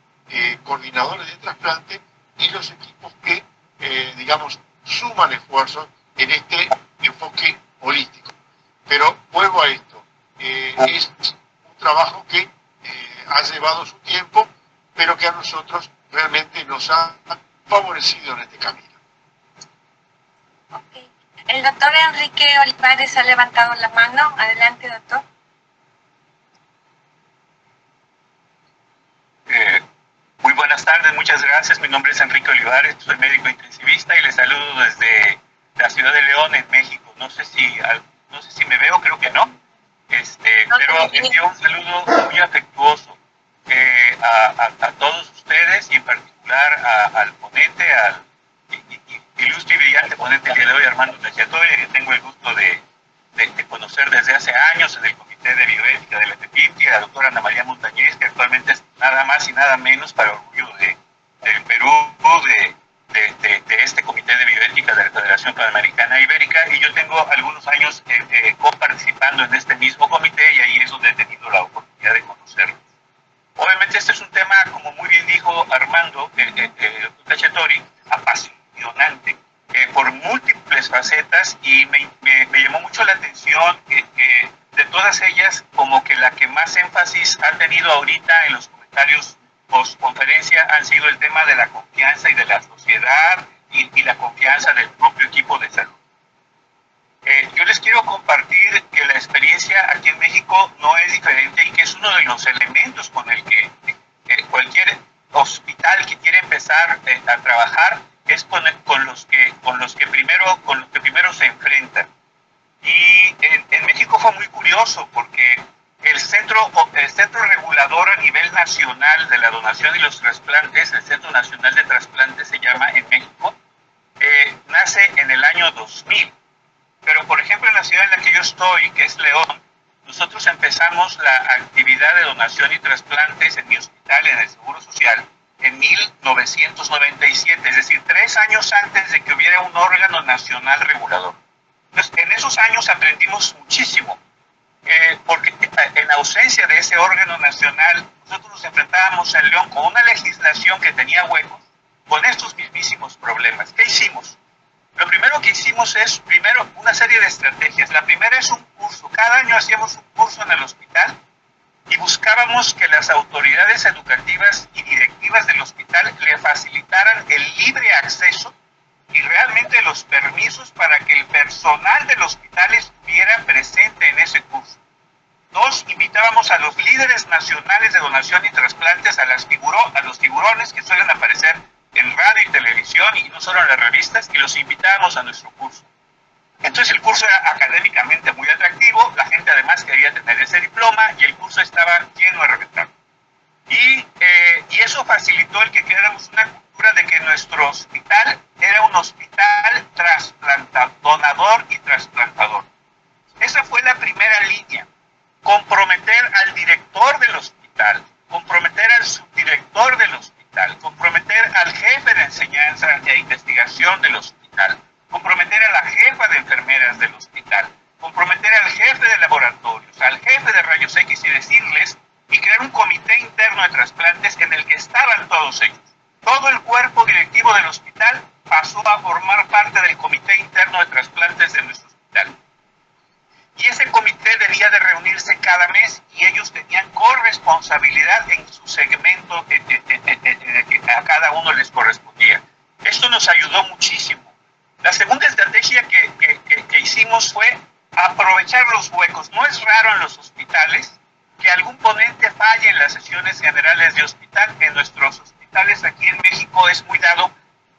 coordinadores de trasplante y los equipos que, digamos, suman esfuerzos en este enfoque holístico. Pero vuelvo a esto, es un trabajo que ha llevado su tiempo, pero que a nosotros realmente nos ha favorecido en este camino. Okay. El doctor Enrique Olivares ha levantado la mano. Adelante, doctor. Muy buenas tardes, muchas gracias. Mi nombre es Enrique Olivares, soy médico intensivista y les saludo desde la ciudad de León, en México. No sé si me veo, creo que no. Pero envío un saludo muy afectuoso a todos ustedes, y en particular al ponente, al ilustre y brillante ponente el día de hoy, Armando Cacciatore, que tengo el gusto de conocer desde hace años en el Comité de Bioética de la TEPIMTI, a la doctora Ana María Montañez, que actualmente es nada más y nada menos, para orgullo del Perú, de este Comité de Bioética de la Federación Panamericana Ibérica, y yo tengo algunos años coparticipando en este mismo comité, y ahí es donde he tenido la oportunidad de conocerlo. Obviamente este es un tema, como muy bien dijo Armando, el doctor Cacciatore, apasionante, por múltiples facetas, y me llamó mucho la atención que de todas ellas, como que la que más énfasis ha tenido ahorita en los comentarios post-conferencia han sido el tema de la confianza y de la sociedad y la confianza del propio equipo de salud. Yo les quiero compartir que la experiencia aquí en México no es diferente, y que es uno de los elementos con el que cualquier hospital que quiere empezar a trabajar es con los que primero se enfrentan. Y en México fue muy curioso porque el centro regulador a nivel nacional de la donación y los trasplantes, el Centro Nacional de Trasplantes se llama en México, nace en el año 2000. Pero, por ejemplo, en la ciudad en la que yo estoy, que es León, nosotros empezamos la actividad de donación y trasplantes en mi hospital, en el Seguro Social, en 1997, es decir, 3 años antes de que hubiera un órgano nacional regulador. Entonces, en esos años aprendimos muchísimo, porque en ausencia de ese órgano nacional, nosotros nos enfrentábamos en León con una legislación que tenía huecos, con estos mismísimos problemas. ¿Qué hicimos? Lo primero que hicimos es, primero, una serie de estrategias. La primera es un curso. Cada año hacíamos un curso en el hospital y buscábamos que las autoridades educativas y directivas del hospital le facilitaran el libre acceso y realmente los permisos para que el personal del hospital estuviera presente en ese curso. 2, invitábamos a los líderes nacionales de donación y trasplantes, a los figurones que suelen aparecer en radio y televisión y no solo en las revistas, y los invitábamos a nuestro curso. Entonces el curso era académicamente muy atractivo, la gente además quería tener ese diploma y el curso estaba lleno de reventar. Y eso facilitó el que creáramos una cultura de que nuestro hospital era un hospital donador y trasplantador. Esa fue la primera línea. Comprometer al director del hospital, comprometer al subdirector del hospital, comprometer al jefe de enseñanza e investigación del hospital, comprometer a la jefa de enfermeras del hospital, comprometer al jefe de laboratorios, al jefe de rayos X y decirles, y crear un comité interno de trasplantes en el que estaban todos ellos. Todo el cuerpo directivo del hospital pasó a formar parte del comité interno de trasplantes de nuestro hospital. Y ese comité debía de reunirse cada mes y ellos tenían corresponsabilidad en su segmento en el que a cada uno les correspondía. Esto nos ayudó muchísimo. La segunda estrategia que hicimos fue aprovechar los huecos. No es raro en los hospitales que algún ponente falle en las sesiones generales de hospital. En nuestros hospitales aquí en México es muy dado,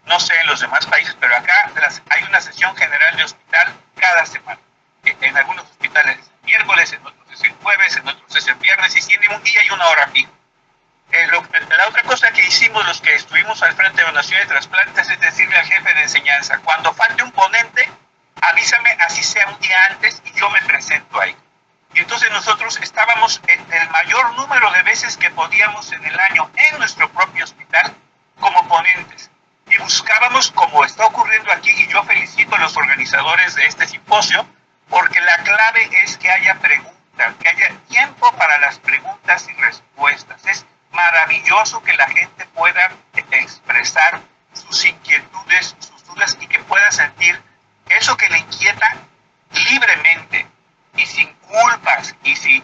no sé en los demás países, pero acá hay una sesión general de hospital cada semana. En algunos hospitales es el miércoles, en otros es el jueves, en otros es el viernes, y tiene un día y una hora fija. La otra cosa que hicimos los que estuvimos al frente de donación de trasplantes es decirle al jefe de enseñanza, cuando falte un ponente, avísame, así sea un día antes, y yo me presento ahí. Y entonces nosotros estábamos en el mayor número de veces que podíamos en el año en nuestro propio hospital como ponentes. Y buscábamos, como está ocurriendo aquí, y yo felicito a los organizadores de este simposio, porque la clave es que haya preguntas, que haya tiempo para las preguntas y respuestas. Es maravilloso que la gente pueda expresar sus inquietudes, sus dudas y que pueda sentir eso que le inquieta libremente y sin culpas y sin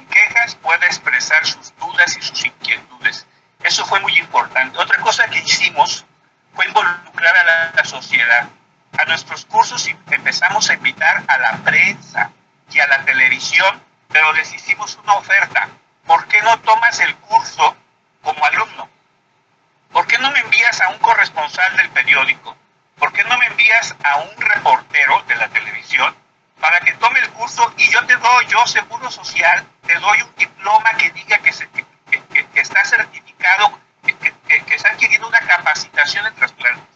quejas, pueda expresar sus dudas y sus inquietudes. Eso fue muy importante. Otra cosa que hicimos fue involucrar a la sociedad. A nuestros cursos empezamos a invitar a la prensa y a la televisión, pero les hicimos una oferta. ¿Por qué no tomas el curso como alumno? ¿Por qué no me envías a un corresponsal del periódico? ¿Por qué no me envías a un reportero de la televisión para que tome el curso y yo Seguro Social, te doy un diploma que diga que está certificado, que está adquiriendo una capacitación en trasplantes?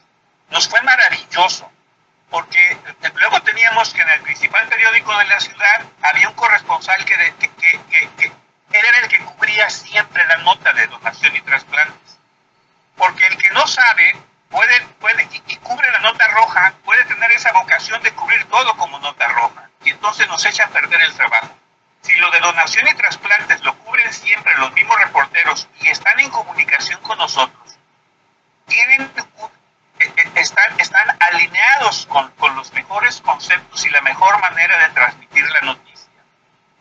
Nos fue maravilloso, porque luego teníamos que en el principal periódico de la ciudad había un corresponsal que era el que cubría siempre la nota de donación y trasplantes. Porque el que no sabe puede y cubre la nota roja, puede tener esa vocación de cubrir todo como nota roja, y entonces nos echa a perder el trabajo. Si lo de donación y trasplantes lo cubren siempre los mismos reporteros y están en comunicación con nosotros, están alineados con los mejores conceptos y la mejor manera de transmitir la noticia.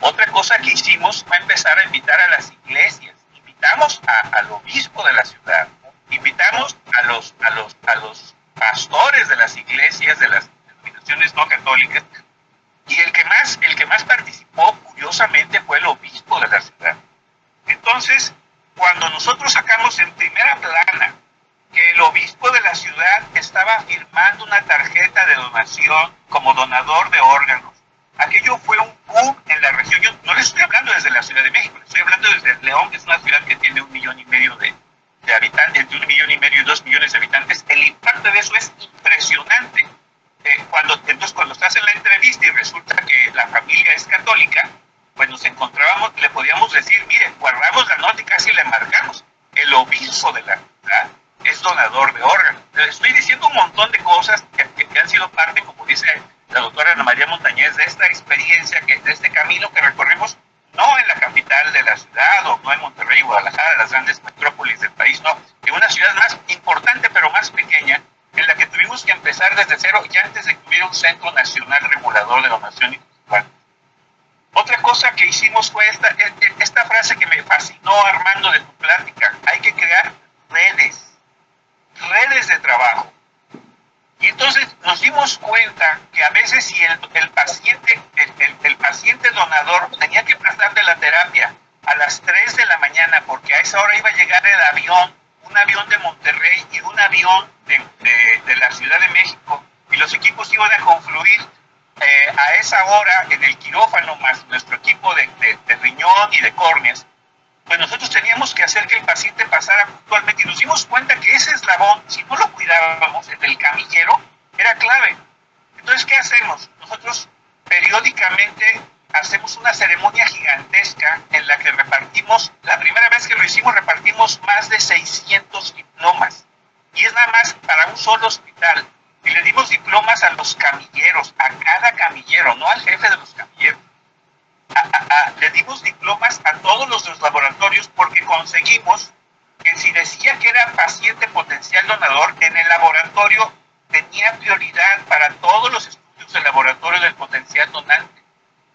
Otra cosa que hicimos fue empezar a invitar a las iglesias. Invitamos al obispo de la ciudad, invitamos a los pastores de las iglesias, de las denominaciones no católicas, y el que más participó, curiosamente, fue el obispo de la ciudad. Entonces, cuando nosotros sacamos en primera plana que el obispo de la ciudad estaba firmando una tarjeta de donación como donador de órganos, Ciudad de México. Estoy hablando desde León, que es una ciudad que tiene 1,5 millones de habitantes, entre 1,5 millones y 2 millones de habitantes. El impacto de eso es impresionante. Entonces, cuando estás en la entrevista y resulta que la familia es católica, pues nos encontrábamos, le podíamos decir, mire, guardamos la nota y casi le marcamos. El obispo de la ciudad es donador de órganos. Estoy diciendo un montón de cosas que han sido parte, como dice la doctora Ana María Montañez, de esta experiencia, de este camino que recorremos, no en la capital de la ciudad, o no en Monterrey, Guadalajara, las grandes metrópolis del país, no, en una ciudad más importante pero más pequeña, en la que tuvimos que empezar desde cero y antes de que hubiera un Centro Nacional Regulador de Donación y Trasplante. Otra cosa que hicimos fue esta frase que me fascinó, Armando, de tu plática: hay que crear redes de trabajo. Y entonces nos dimos cuenta que a veces si el paciente donador tenía que pasar de la terapia a las 3 de la mañana, porque a esa hora iba a llegar el avión, un avión de Monterrey y un avión de la Ciudad de México, y los equipos iban a confluir a esa hora en el quirófano, más nuestro equipo de riñón y de córneas, pues nosotros teníamos que hacer que el paciente pasara puntualmente, y nos dimos cuenta que ese eslabón, si no lo cuidábamos, el del camillero, era clave. Entonces, ¿qué hacemos? Nosotros periódicamente hacemos una ceremonia gigantesca en la que repartimos, la primera vez que lo hicimos, repartimos más de 600 diplomas, y es nada más para un solo hospital, y le dimos diplomas a los camilleros, a cada camillero, no al jefe de los camilleros. Le dimos diplomas a todos los laboratorios, porque conseguimos que si decía que era paciente potencial donador, en el laboratorio tenía prioridad para todos los estudios del laboratorio del potencial donante.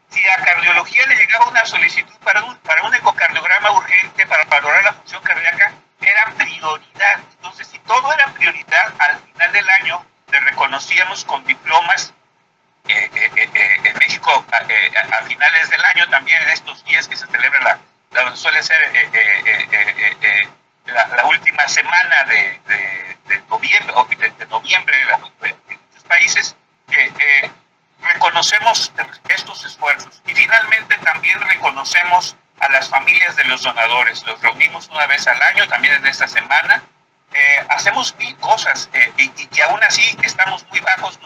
Si a cardiología le llegaba una solicitud para un ecocardiograma urgente para valorar la función cardíaca, era prioridad. Entonces, si todo era prioridad, al final del año le reconocíamos con diplomas. En México, a finales del año, también en estos días que se celebra suele ser la última semana de noviembre, o de noviembre en muchos países, reconocemos estos esfuerzos, y finalmente también reconocemos a las familias de los donadores. Los reunimos una vez al año, también en esta semana. Hacemos 1000 cosas, y aún así estamos muy bajos.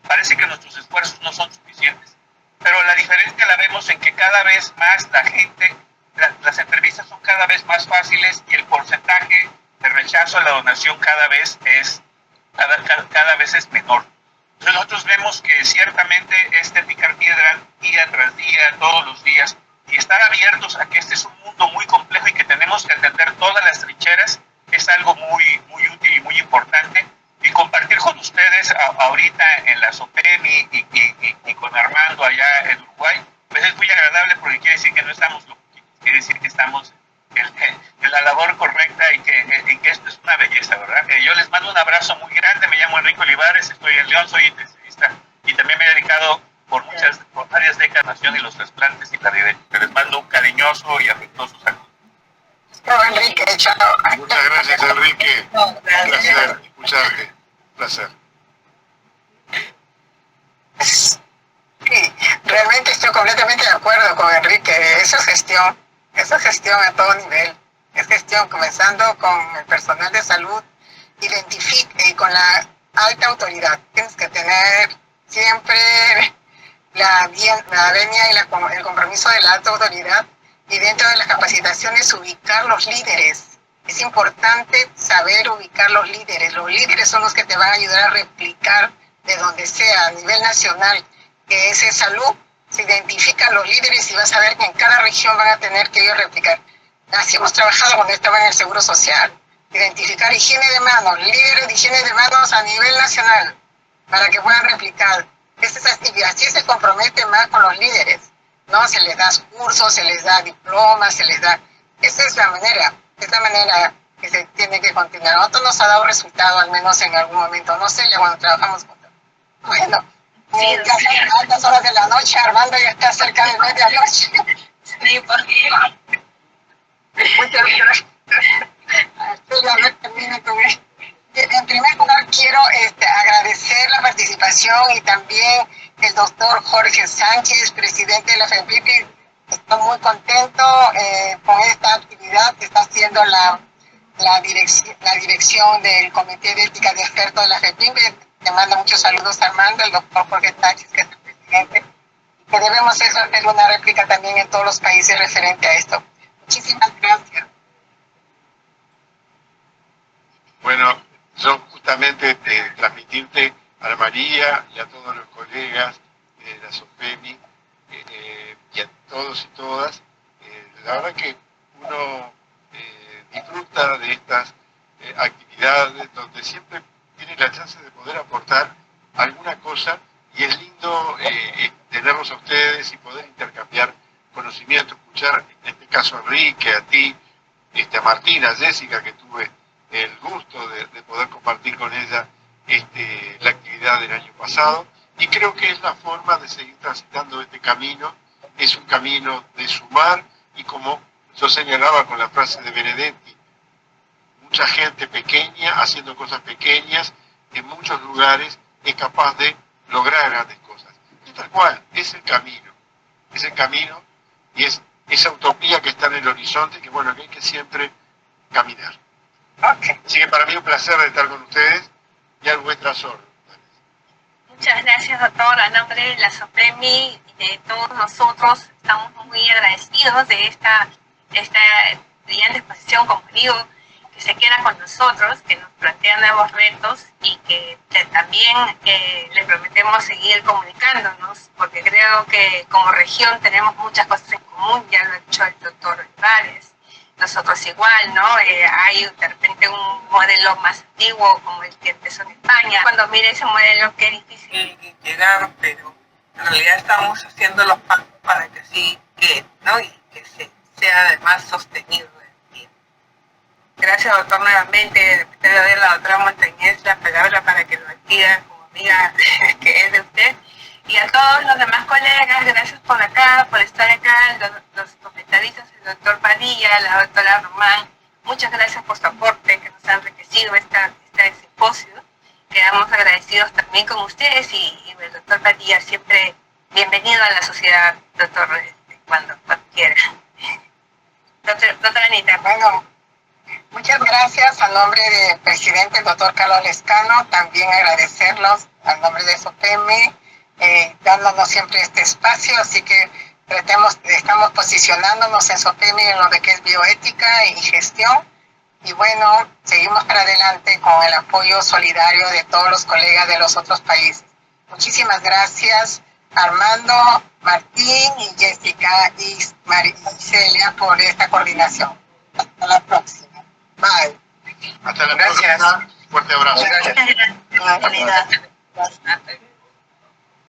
Parece que nuestros esfuerzos no son suficientes, pero la diferencia la vemos en que cada vez más la gente, las entrevistas son cada vez más fáciles, y el porcentaje de rechazo a la donación cada vez es menor. Entonces nosotros vemos que ciertamente picar piedra día tras día, todos los días, y estar abiertos a que este es un mundo muy complejo y que tenemos que atender todas las trincheras, es algo muy, muy útil y muy importante. Y compartir con ustedes ahorita en la SOPEM y con Armando allá en Uruguay, pues es muy agradable, porque quiere decir que no estamos loquitos, quiere decir que estamos en la labor correcta, y que esto es una belleza, ¿verdad? Yo les mando un abrazo muy grande. Me llamo Enrique Olivares, estoy en León, soy intensivista, y también me he dedicado por varias décadas a la donación y los trasplantes y la vida. Les mando un cariñoso y afectuoso saludo. No, Enrique, chao. Muchas gracias, Enrique. Un placer escucharte. Un placer. Sí, realmente estoy completamente de acuerdo con Enrique. Eso es gestión a todo nivel. Es gestión, comenzando con el personal de salud, y con la alta autoridad. Tienes que tener siempre la venia y el compromiso de la alta autoridad, y dentro de las capacitaciones ubicar los líderes. Es importante saber ubicar los líderes. Los líderes son los que te van a ayudar a replicar de donde sea, a nivel nacional, que es en salud. Se identifican los líderes y vas a ver que en cada región van a tener que ellos replicar. Así hemos trabajado cuando estaba en el Seguro Social. Identificar higiene de manos, líderes de higiene de manos a nivel nacional, para que puedan replicar. Así se compromete más con los líderes, ¿no? Se les da cursos, se les da diplomas, se les da... Esa es la manera que se tiene que continuar. A nosotros nos ha dado resultado, al menos en algún momento. No sé, cuando trabajamos juntos. Bueno, sí, ya son altas horas de la noche, Armando ya está cerca de medianoche. Sí, porque... Muchas gracias. En primer lugar, quiero agradecer la participación, y también el doctor Jorge Sánchez, presidente de la FEMPIPI, Estoy muy contento con esta actividad que está haciendo la dirección del Comité de Ética de Expertos de la FEPIMBE. Te mando muchos saludos, Armando, el doctor Jorge Táchis, que es el presidente, que debemos hacer una réplica también en todos los países referente a esto. Muchísimas gracias. Bueno, yo justamente transmitirte a la María y a todos los colegas de la SOPEMI y a todos y todas, la verdad que uno disfruta de estas actividades donde siempre tiene la chance de poder aportar alguna cosa y es lindo tenerlos a ustedes y poder intercambiar conocimiento, escuchar en este caso a Enrique, a ti, a Martina, a Jessica, que tuve el gusto de poder compartir con ella la actividad del año pasado, y creo que es la forma de seguir transitando este camino. Es un camino de sumar, y como yo señalaba con la frase de Benedetti, mucha gente pequeña haciendo cosas pequeñas en muchos lugares es capaz de lograr grandes cosas. Y tal cual, es el camino y es esa utopía que está en el horizonte, que bueno, que hay que siempre caminar. Okay. Así que para mí un placer de estar con ustedes y a vuestras órdenes. Muchas gracias, doctor. A nombre de la SOPEMI y de todos nosotros, estamos muy agradecidos de esta brillante exposición, como digo, que se queda con nosotros, que nos plantea nuevos retos y que también le prometemos seguir comunicándonos, porque creo que como región tenemos muchas cosas en común, ya lo ha dicho el doctor Olivares. Nosotros igual, ¿no? Hay de repente un modelo más antiguo como el que empezó en España. Cuando mire ese modelo, que es difícil llegar, pero en realidad estamos haciendo los pasos para que sí quede, ¿no? Y que sea además sostenido en el tiempo. Gracias, doctor, nuevamente. De repente le doy a la doctora Montañez la palabra para que lo activa como amiga que es de usted. Y a todos los demás colegas, gracias por estar acá, los comentaristas, el doctor Padilla, la doctora Román, muchas gracias por su aporte que nos ha enriquecido este simposio. Quedamos agradecidos también con ustedes y el doctor Padilla siempre bienvenido a la sociedad, doctor, cuando quiera. Doctora Anita. Bueno, muchas gracias a nombre del presidente, el doctor Carlos Lescano, también agradecerlos a nombre de SOPEMI, dándonos siempre este espacio, así que estamos posicionándonos en SOPEMI en lo de que es bioética y gestión, y bueno, seguimos para adelante con el apoyo solidario de todos los colegas de los otros países. Muchísimas gracias, Armando, Martín y Jessica y Celia por esta coordinación. Hasta la próxima. Bye. Hasta la próxima. Fuerte abrazo. Gracias. Gracias.